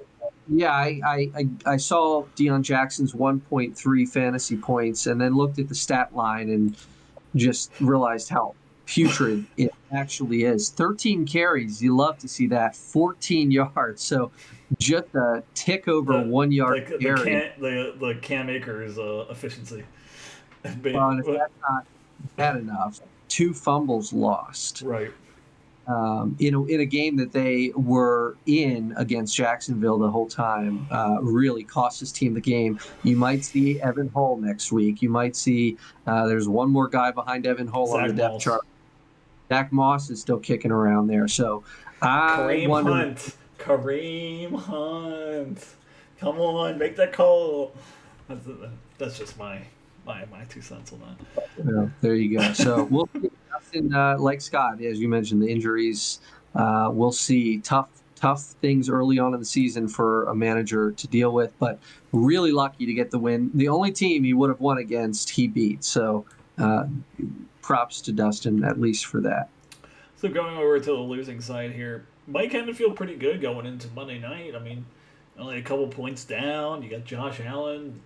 Yeah, I saw Deion Jackson's 1.3 fantasy points and then looked at the stat line and just realized how putrid it actually is. 13 carries, you love to see that. 14 yards, so just a tick over 1 yard carry. The Cam Akers efficiency. Well, if that's not bad enough, 2 fumbles lost. Right. In a game that they were in against Jacksonville the whole time, really cost his team the game. You might see Evan Hull next week. You might see there's one more guy behind Evan Hull on the depth chart. Zach Moss is still kicking around there. So Kareem Hunt. Come on, make that call. That's just my 2 cents on that. Yeah, there you go. So we'll see. Like Scott, as you mentioned, the injuries, we'll see tough things early on in the season for a manager to deal with, but really lucky to get the win. The only team he would have won against, he beat. So props to Dustin, at least for that. So going over to the losing side here, Mike had to feel pretty good going into Monday night. I mean, only a couple points down. You got Josh Allen.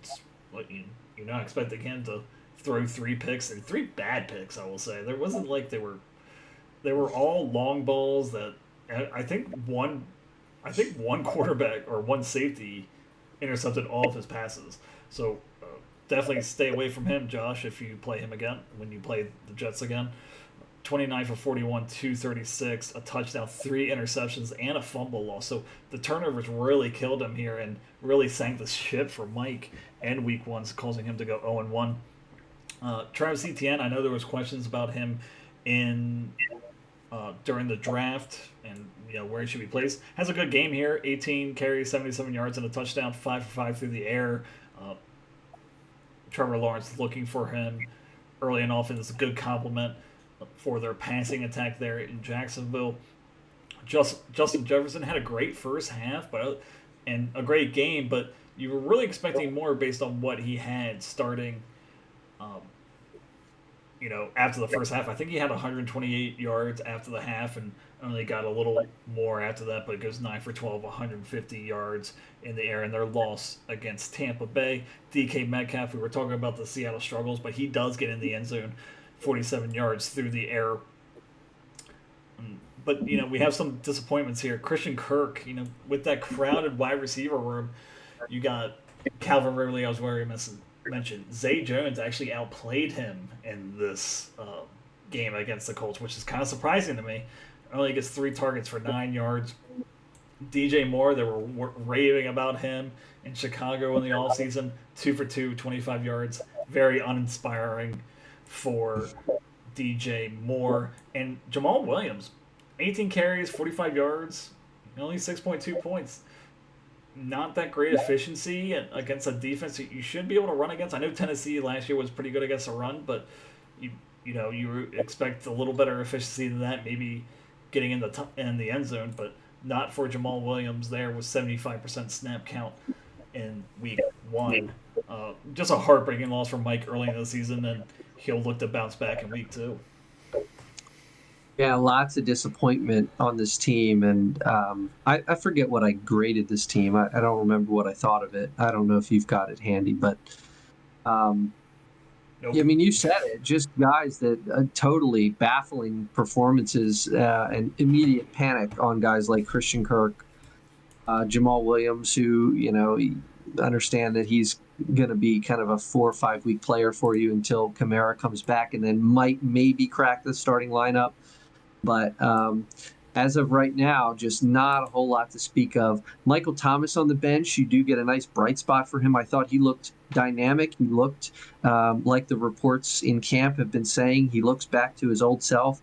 You're not expecting him to throw 3 picks and 3 bad picks. I will say there wasn't like they were all long balls that I think one quarterback or one safety intercepted all of his passes. So definitely stay away from him, Josh, if you play him again when you play the Jets again. 29 for 41, 236, a touchdown, 3 interceptions, and a fumble loss. So the turnovers really killed him here and really sank the ship for Mike and week 1, causing him to go 0-1. Travis Etienne, I know there was questions about him in during the draft and where he should be placed. Has a good game here, 18 carries, 77 yards, and a touchdown, 5 for 5 through the air. Trevor Lawrence looking for him early and often is a good compliment for their passing attack there in Jacksonville. Justin Jefferson had a great first half, and a great game, but you were really expecting more based on what he had starting. After the first half, I think he had 128 yards after the half, and only got a little more after that. But it goes 9 for 12, 150 yards in the air, and their loss against Tampa Bay. DK Metcalf, we were talking about the Seattle struggles, but he does get in the end zone. 47 yards through the air. But, we have some disappointments here. Christian Kirk, with that crowded wide receiver room, you got Calvin Ridley, I was already mentioned. Zay Jones actually outplayed him in this game against the Colts, which is kind of surprising to me. Only gets 3 targets for 9 yards. DJ Moore, they were raving about him in Chicago in the offseason. 2 for 2, 25 yards. Very uninspiring for DJ Moore. And Jamal Williams, 18 carries, 45 yards, only 6.2 points. Not that great efficiency against a defense you should be able to run against. I know Tennessee last year was pretty good against the run, but you expect a little better efficiency than that, maybe getting in the end zone, but not for Jamal Williams there with 75% snap count in week 1. Just a heartbreaking loss for Mike early in the season, and he'll look to bounce back in week 2. Yeah, lots of disappointment on this team, and I forget what I graded this team. I don't remember what I thought of it. I don't know if you've got it handy, but Nope. yeah, I mean, you said it. Just guys that totally baffling performances and immediate panic on guys like Christian Kirk, Jamal Williams, who understand that he's going to be kind of a 4 or 5 week player for you until Kamara comes back, and then might maybe crack the starting lineup. But as of right now, just not a whole lot to speak of. Michael Thomas on the bench, you do get a nice bright spot for him. I thought he looked dynamic. He looked like the reports in camp have been saying. He looks back to his old self.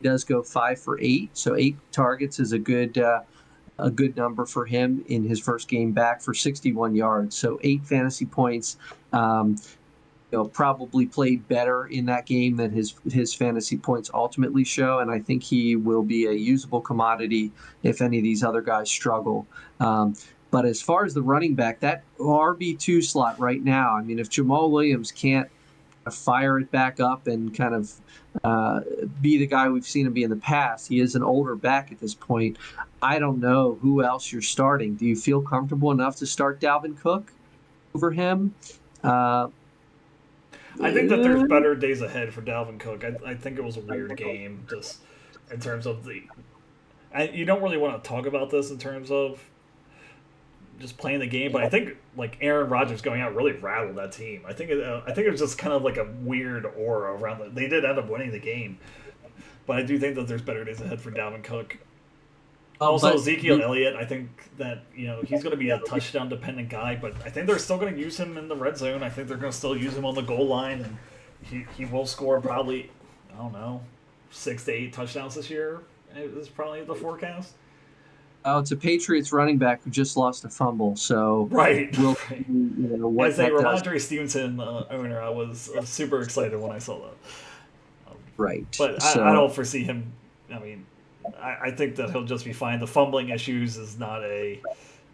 He does go 5 for 8, so 8 targets is a good number for him in his first game back for 61 yards. So 8 fantasy points. Probably played better in that game than his fantasy points ultimately show, and I think he will be a usable commodity if any of these other guys struggle. But as far as the running back, that RB2 slot right now, I mean, if Jamal Williams can't fire it back up and kind of be the guy we've seen him be in the past, he is an older back at this point. I don't know who else you're starting. Do you feel comfortable enough to start Dalvin Cook over him? I think that there's better days ahead for Dalvin Cook. I think it was a weird game, just in terms of you don't really want to talk about this in terms of just playing the game, but I think Aaron Rodgers going out really rattled that team. I think it was just kind of like a weird aura around it. They did end up winning the game, but I do think that there's better days ahead for Dalvin Cook. Also, Ezekiel Elliott, I think that he's going to be a touchdown dependent guy, but I think they're still going to use him in the red zone. I think they're going to still use him on the goal line, and he will score probably 6 to 8 touchdowns this year. Is probably the forecast. Oh, it's a Patriots running back who just lost a fumble, so right. We'll what as a Ramondre Stevenson owner, I was super excited when I saw that. Right, but I don't foresee him. I mean, I think that he'll just be fine. The fumbling issues is not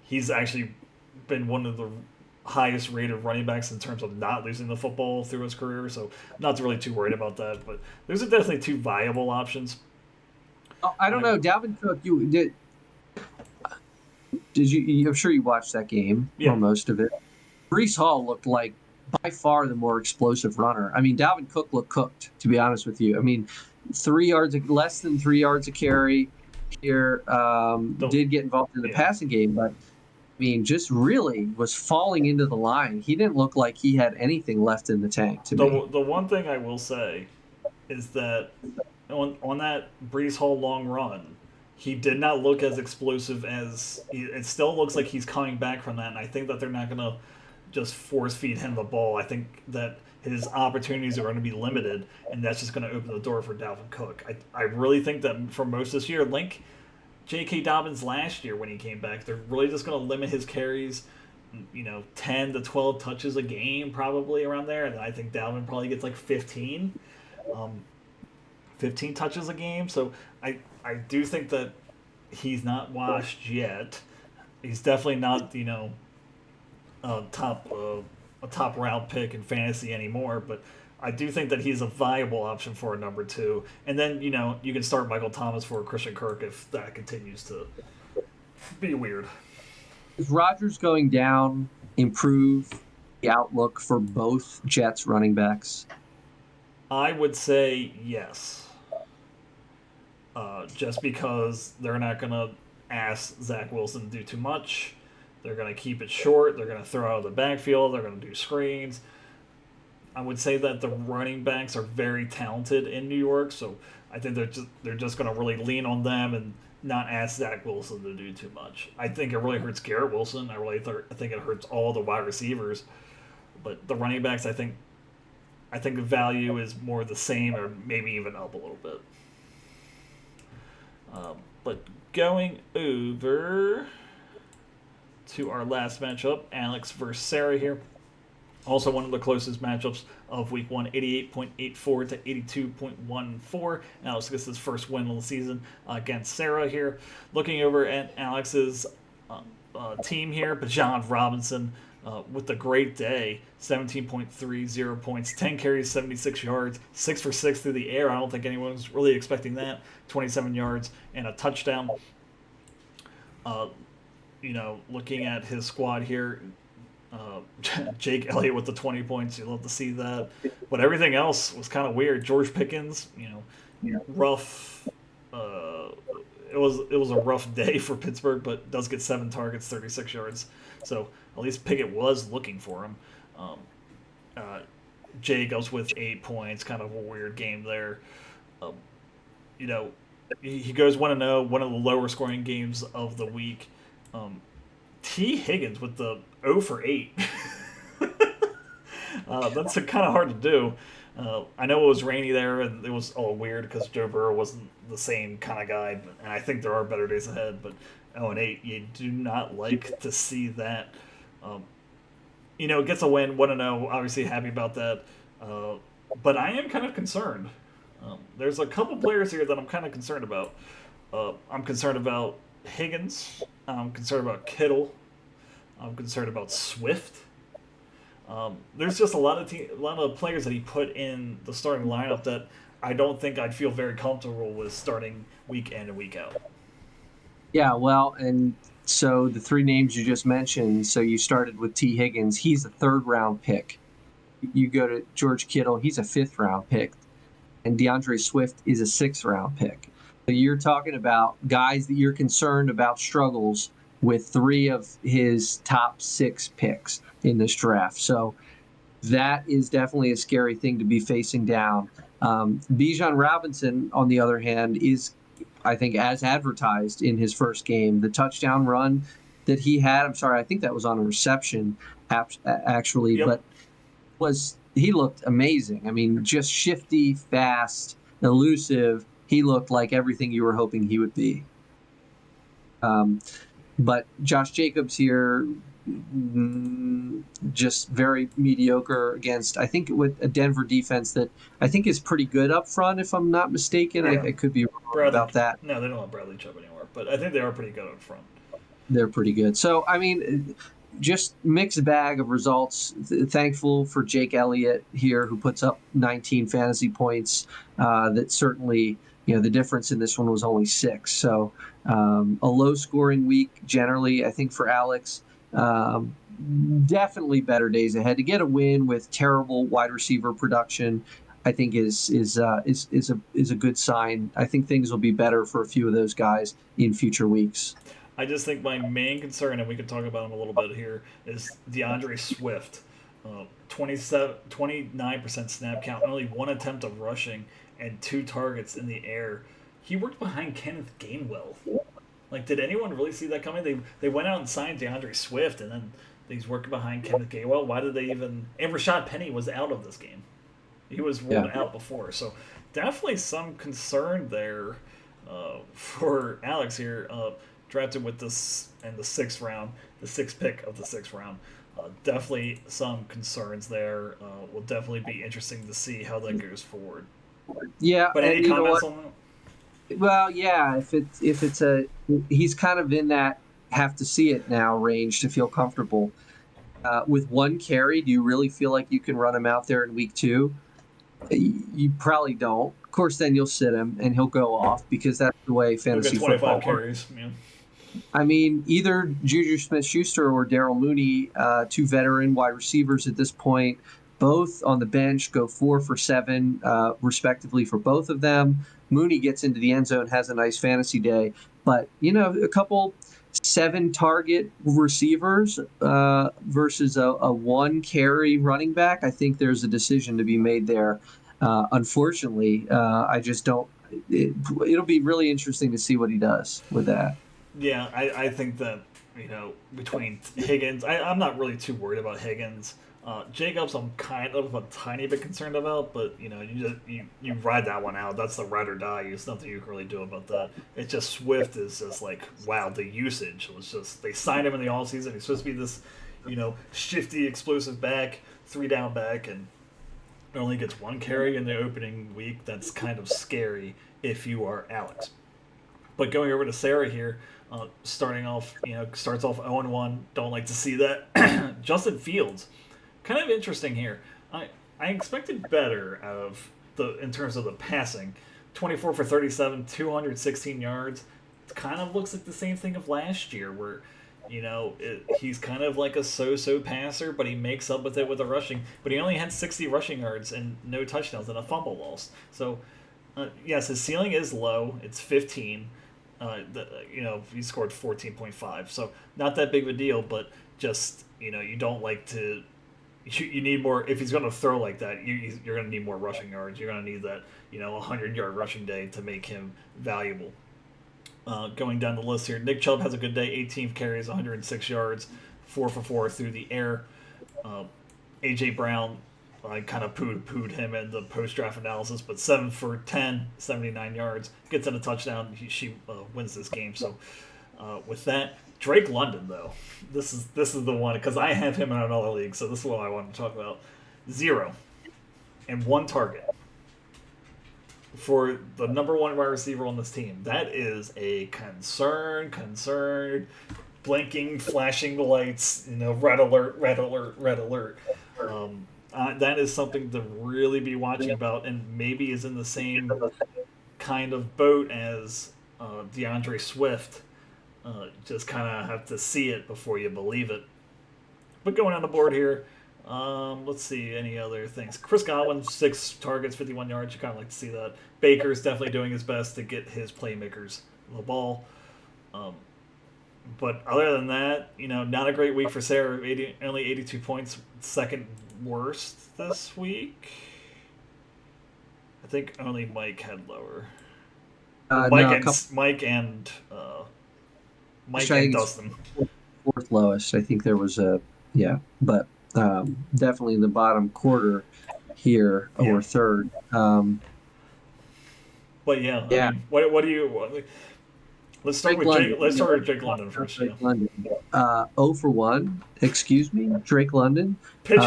he's actually been one of the highest rated running backs in terms of not losing the football through his career, so I'm not really too worried about that. But there's definitely 2 viable options. I don't know. Dalvin Cook, you did you? I'm sure you watched that game, or most of it. Breece Hall looked like by far the more explosive runner. I mean, Dalvin Cook looked cooked, to be honest with you. I mean, less than 3 yards a carry here. Did get involved in the passing game, but I mean, just really was falling into the line. He didn't look like he had anything left in the tank to me. The one thing I will say is that on that Brees Hall long run, he did not look as explosive as it still looks like he's coming back from that, and I think that they're not going to just force feed him the ball. I think that his opportunities are going to be limited, and that's just going to open the door for Dalvin Cook. I really think that for most this year, like J.K. Dobbins last year when he came back, they're really just going to limit his carries, 10 to 12 touches a game, probably around there. And I think Dalvin probably gets like 15. 15 touches a game. So I do think that he's not washed yet. He's definitely not, a top round pick in fantasy anymore, but I do think that he's a viable option for a number 2. And then, you can start Michael Thomas for Christian Kirk if that continues to be weird. Is Rodgers going down improve the outlook for both Jets running backs? I would say yes. Just because they're not going to ask Zach Wilson to do too much. They're going to keep it short. They're going to throw out of the backfield. They're going to do screens. I would say that the running backs are very talented in New York, so I think they're just going to really lean on them and not ask Zach Wilson to do too much. I think it really hurts Garrett Wilson. I think it hurts all the wide receivers, but the running backs, I think the value is more the same or maybe even up a little bit. But going over to our last matchup, Alex versus Sarah here. Also one of the closest matchups of Week 1, 88.84 to 82.14. Alex gets his first win of the season against Sarah here. Looking over at Alex's team here, Bijan Robinson with a great day, 17.30 points, 10 carries, 76 yards, 6 for 6 through the air. I don't think anyone's really expecting that. 27 yards and a touchdown. Looking at his squad here, Jake Elliott with the 20 points. You love to see that. But everything else was kind of weird. George Pickens, rough. It was a rough day for Pittsburgh, but does get 7 targets, 36 yards. So at least Pickett was looking for him. Jay goes with 8 points. Kind of a weird game there. He goes 1-0, one of the lower scoring games of the week. T. Higgins with the 0 for 8. That's kind of hard to do. I know it was rainy there, and it was all weird because Joe Burrow wasn't the same kind of guy, and I think there are better days ahead, but 0-8, you do not like to see that. It gets a win, 1-0, obviously happy about that, but I am kind of concerned. There's a couple players here that I'm kind of concerned about. I'm concerned about Higgins. I'm concerned about Kittle. I'm concerned about Swift. There's just a lot of players that he put in the starting lineup that I don't think I'd feel very comfortable with starting week in and week out. Yeah, well, and so the 3 names you just mentioned, so you started with T. Higgins. He's a 3rd-round pick. You go to George Kittle, he's a 5th-round pick. And DeAndre Swift is a 6th-round pick. So you're talking about guys that you're concerned about struggles with 3 of his top 6 picks in this draft. So that is definitely a scary thing to be facing down. Bijan Robinson, on the other hand, is, I think, as advertised in his first game. The touchdown run that he had, I think that was on a reception, actually, Yep. But he looked amazing. I mean, just shifty, fast, elusive. He looked like everything you were hoping he would be. But Josh Jacobs here, just very mediocre against, I think, with a Denver defense that I think is pretty good up front, if I'm not mistaken. Yeah. I could be wrong about that. No, they don't have Bradley Chubb anymore, but I think they are pretty good up front. They're pretty good. So, I mean, just mixed bag of results. Thankful for Jake Elliott here, who puts up 19 fantasy points. That certainly, the difference in this one was only 6. So a low-scoring week generally, I think, for Alex. Definitely better days ahead. To get a win with terrible wide receiver production, I think is a good sign. I think things will be better for a few of those guys in future weeks. I just think my main concern, and we can talk about him a little bit here, is DeAndre Swift. 29% snap count, only 1 attempt of rushing, and 2 targets in the air. He worked behind Kenneth Gainwell. Like, did anyone really see that coming? They went out and signed DeAndre Swift, and then he's working behind Kenneth Gainwell. Why did they even? And Rashad Penny was out of this game. He was ruled out before, so definitely some concern there for Alex here. Drafted with this in the 6th round, the 6th pick of the 6th round. Definitely some concerns there. Will definitely be interesting to see how that goes forward. Yeah, but any comments on that? Well, yeah, if it's he's kind of in that have to see it now range to feel comfortable. With 1 carry, do you really feel like you can run him out there in week 2? You probably don't. Of course, then you'll sit him and he'll go off because that's the way fantasy football carries. Yeah. I mean, either Juju Smith-Schuster or Darrell Mooney, 2 veteran wide receivers at this point, both on the bench, go 4 for 7, respectively, for both of them. Mooney gets into the end zone, has a nice fantasy day. But, a couple 7-target receivers versus a 1-carry running back, I think there's a decision to be made there. Unfortunately, I just don't. It'll be really interesting to see what he does with that. Yeah, I think that, between Higgins, I'm not really too worried about Higgins. Jacobs, I'm kind of a tiny bit concerned about, but, you ride that one out. That's the ride or die. There's nothing you can really do about that. It's just Swift is just like, wow, the usage was just, they signed him in the offseason. He's supposed to be this, shifty, explosive back, 3-down back, and only gets 1 carry in the opening week. That's kind of scary if you are Alex. But going over to Sarah here, starting off, starts off 0-1. Don't like to see that. Justin Fields, kind of interesting here. I expected better out of in terms of the passing. 24 for 37, 216 yards. It kind of looks like the same thing of last year, where he's kind of like a so-so passer, but he makes up with it with the rushing. But he only had 60 rushing yards and no touchdowns and a fumble loss. So yes, his ceiling is low. It's 15. He scored 14.5, so not that big of a deal, but just, you don't like to, you need more, if he's going to throw like that, you're going to need more rushing yards. You're going to need that, 100-yard rushing day to make him valuable. Going down the list here, Nick Chubb has a good day, 18 carries, 106 yards, 4 for 4 through the air. A.J. Brown, I kind of pooed him in the post-draft analysis, but 7 for 10, 79 yards, gets in a touchdown. She wins this game. So with that, Drake London, though, this is the one, because I have him in another league, so this is what I want to talk about. 0 and 1 target for the number 1 wide receiver on this team. That is a concern, blinking, flashing the lights, red alert. That is something to really be watching about, and maybe is in the same kind of boat as DeAndre Swift. Just kind of have to see it before you believe it. But going on the board here, let's see any other things. Chris Godwin, 6 targets, 51 yards. You kind of like to see that. Baker's definitely doing his best to get his playmakers the ball. But other than that, not a great week for Sarah. Only 82 points, second worst this week. I think only Mike had lower. Mike and Dustin. 4th lowest. I think there was but definitely in the bottom quarter here or 3rd. But I mean, what do you? Let's start with Drake London first. Drake London. 0 for 1. Excuse me, Drake London. Pitch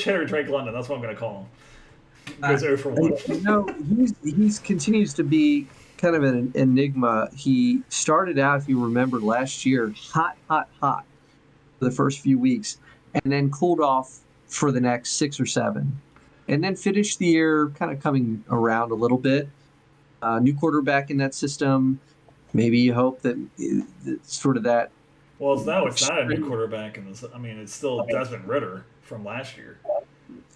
hitter Drake London. That's what I'm going to call him. He goes 0 for 1. He continues to be kind of an enigma. He started out, if you remember, last year hot for the first few weeks, and then cooled off for the next 6 or 7, and then finished the year kind of coming around a little bit. New quarterback in that system. Maybe you hope that sort of that. Well, it's not a new quarterback in this. I mean, it's still Desmond Ridder from last year.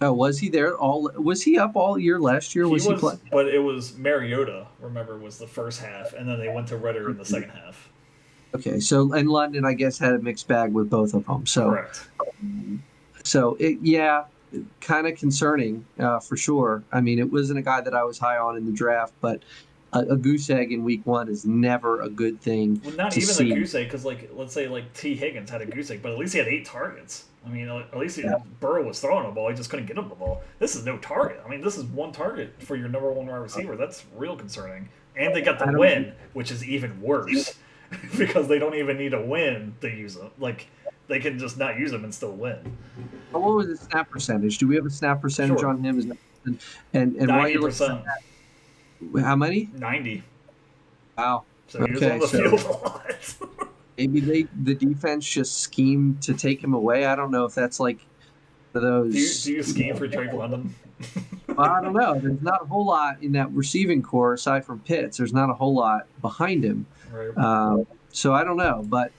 Oh, was he there? Was he up all year last year? Was he playing? But it was Mariota. Remember, was the first half, and then they went to Ridder in the second half. Okay, so and London, I guess, had a mixed bag with both of them. So, correct. So kind of concerning for sure. I mean, it wasn't a guy that I was high on in the draft, but a goose egg in week one is never a good thing Well, not to even see. a goose egg, because let's say T Higgins had a goose egg, but at least he had 8 targets. I mean, at least Burrow was throwing the ball; he just couldn't get him the ball. This is no target. I mean, this is 1 target for your number 1 wide receiver. That's real concerning. And they got the win, which is even worse, because they don't even need a win to use them. Like, they can just not use them and still win. What was the snap percentage? Do we have a snap percentage Sure. on him? And while you're looking 90%. at that, how many? 90. Wow. So he was on the field a lot. Maybe the defense just schemed to take him away. I don't know if that's like those. Do you scheme for Drake London? I don't know. There's not a whole lot in that receiving core aside from Pitts. There's not a whole lot behind him. Right. So I don't know. But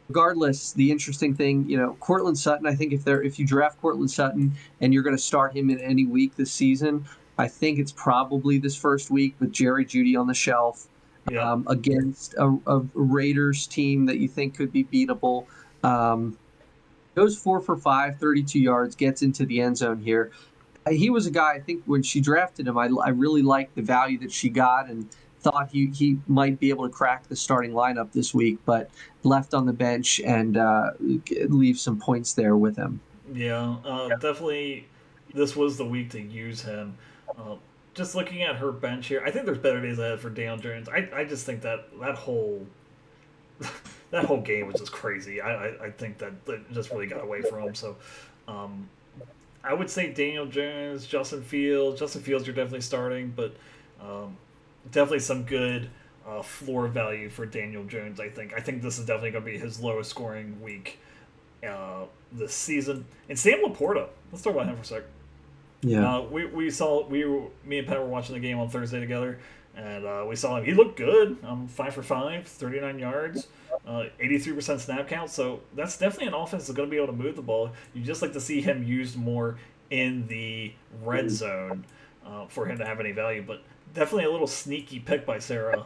regardless, the interesting thing, Courtland Sutton, I think if you draft Courtland Sutton and you're going to start him in any week this season, I think it's probably this first week with Jerry Jeudy on the shelf. Yeah. Against a Raiders team that you think could be beatable. Goes 4 for 5, 32 yards, gets into the end zone here. He was a guy, I think when she drafted him, I really liked the value that she got and thought he might be able to crack the starting lineup this week, but left on the bench and leave some points there with him. Yeah, definitely this was the week to use him. Just looking at her bench here, I think there's better days ahead for Daniel Jones. I just think that whole that whole game was just crazy. I think that just really got away from him. So I would say Daniel Jones, Justin Fields. Justin Fields, you're definitely starting, but definitely some good floor value for Daniel Jones. I think this is definitely going to be his lowest scoring week this season. And Sam Laporta, let's talk about him for a sec. Yeah, me and Pat were watching the game on Thursday together, and we saw him. He looked good. 5 for 5, 39 yards, 83% snap count. So that's definitely an offense that's going to be able to move the ball. You just like to see him used more in the red zone for him to have any value. But definitely a little sneaky pick by Sarah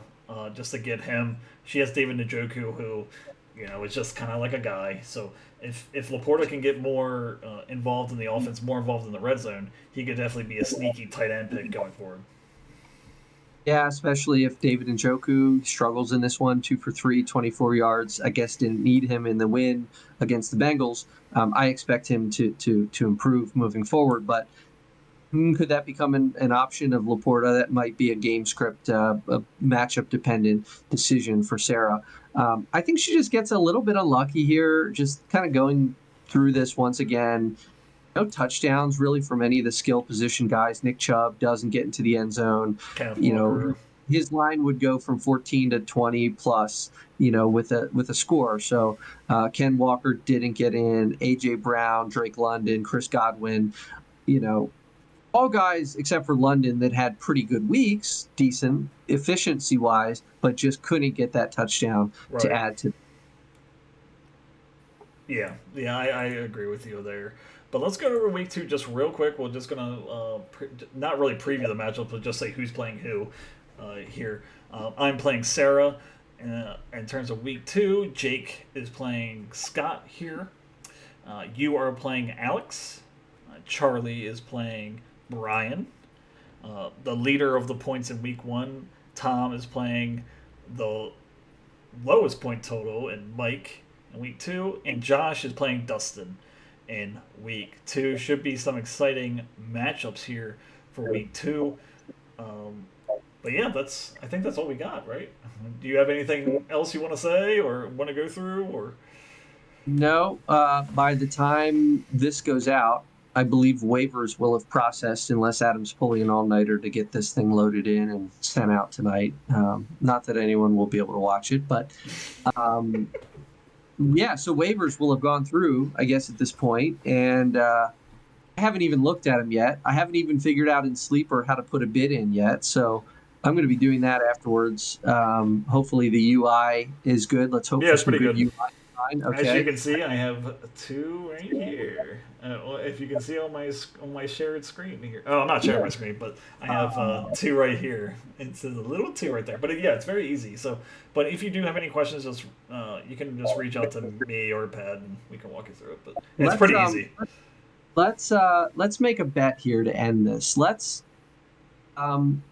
just to get him. She has David Njoku, who is just kind of like a guy. So if Laporta can get more involved in the offense, more involved in the red zone, he could definitely be a sneaky tight end pick going forward. Yeah, especially if David Njoku struggles in this one, 2 for 3, 24 yards. I guess didn't need him in the win against the Bengals. I expect him to improve moving forward, but could that become an option of Laporta? That might be a game script, a matchup-dependent decision for Sarah. I think she just gets a little bit unlucky here, just kind of going through this once again. No touchdowns really from any of the skill position guys. Nick Chubb doesn't get into the end zone. His line would go from 14 to 20 plus, with a score. So Ken Walker didn't get in. AJ Brown, Drake London, Chris Godwin, all guys except for London that had pretty good weeks, decent efficiency wise, but just couldn't get that touchdown to add to. Yeah, I agree with you there. But let's go over week 2 just real quick. We're just going to not really preview the matchup, but just say who's playing who here. I'm playing Sarah in terms of week 2. Jake is playing Scott here. You are playing Alex. Charlie is playing Brian. The leader of the points in week 1, Tom, is playing the lowest point total, and Mike in week 2. And Josh is playing Dustin in week 2. Should be some exciting matchups here for week 2. But yeah, I think that's all we got, right? Do you have anything else you want to say or want to go through? Or no? By the time this goes out, I believe waivers will have processed, unless Adam's pulling an all-nighter to get this thing loaded in and sent out tonight. Not that anyone will be able to watch it, but yeah, so waivers will have gone through, I guess, at this point, and I haven't even looked at them yet. I haven't even figured out in Sleeper how to put a bid in yet, so I'm going to be doing that afterwards. Hopefully the UI is good. Let's hope for some good UI. Okay. As you can see, I have 2 right here. If you can see on my shared screen here. Oh, I'm not sharing my screen, but I have 2 right here. It says a little 2 right there. But yeah, it's very easy. So, but if you do have any questions, just you can just reach out to me or Pat, and we can walk you through it. But it's pretty easy. Let's make a bet here to end this. Um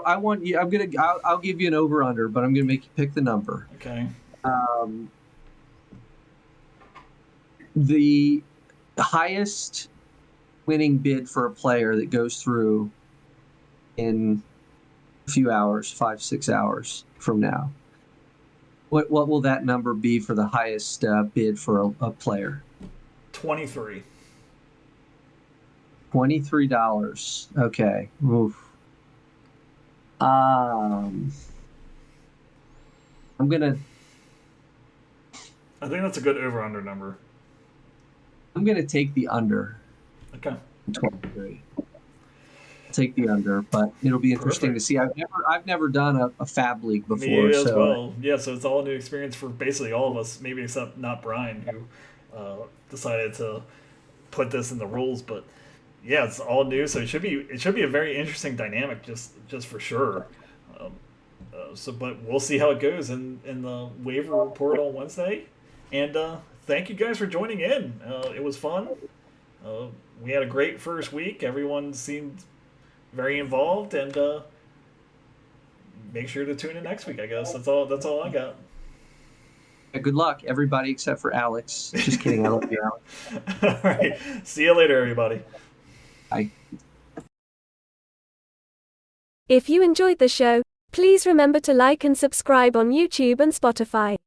I want you. I'll give you an over under, but I'm gonna make you pick the number. Okay. Um, the highest winning bid for a player that goes through in a few hours, 5-6 hours from now. What will that number be for the highest bid for a player? 23. $23. Okay. Oof. I'm gonna I think that's a good over-under number. take the under. Okay. 23. Take the under, but it'll be interesting Perfect. to see. I've never done a fab league before, Me as so well. Yeah, so it's all a new experience for basically all of us, maybe except not Brian, who decided to put this in the rules. But yeah, it's all new, so it should be a very interesting dynamic, just for sure. Um, but we'll see how it goes in the waiver report on Wednesday. And thank you guys for joining in. It was fun. We had a great first week. Everyone seemed very involved, and make sure to tune in next week. I guess that's all. That's all I got. good luck, everybody except for Alex. Just kidding. I love you, Alex. All right. See you later, everybody. Bye. If you enjoyed the show, please remember to like and subscribe on YouTube and Spotify.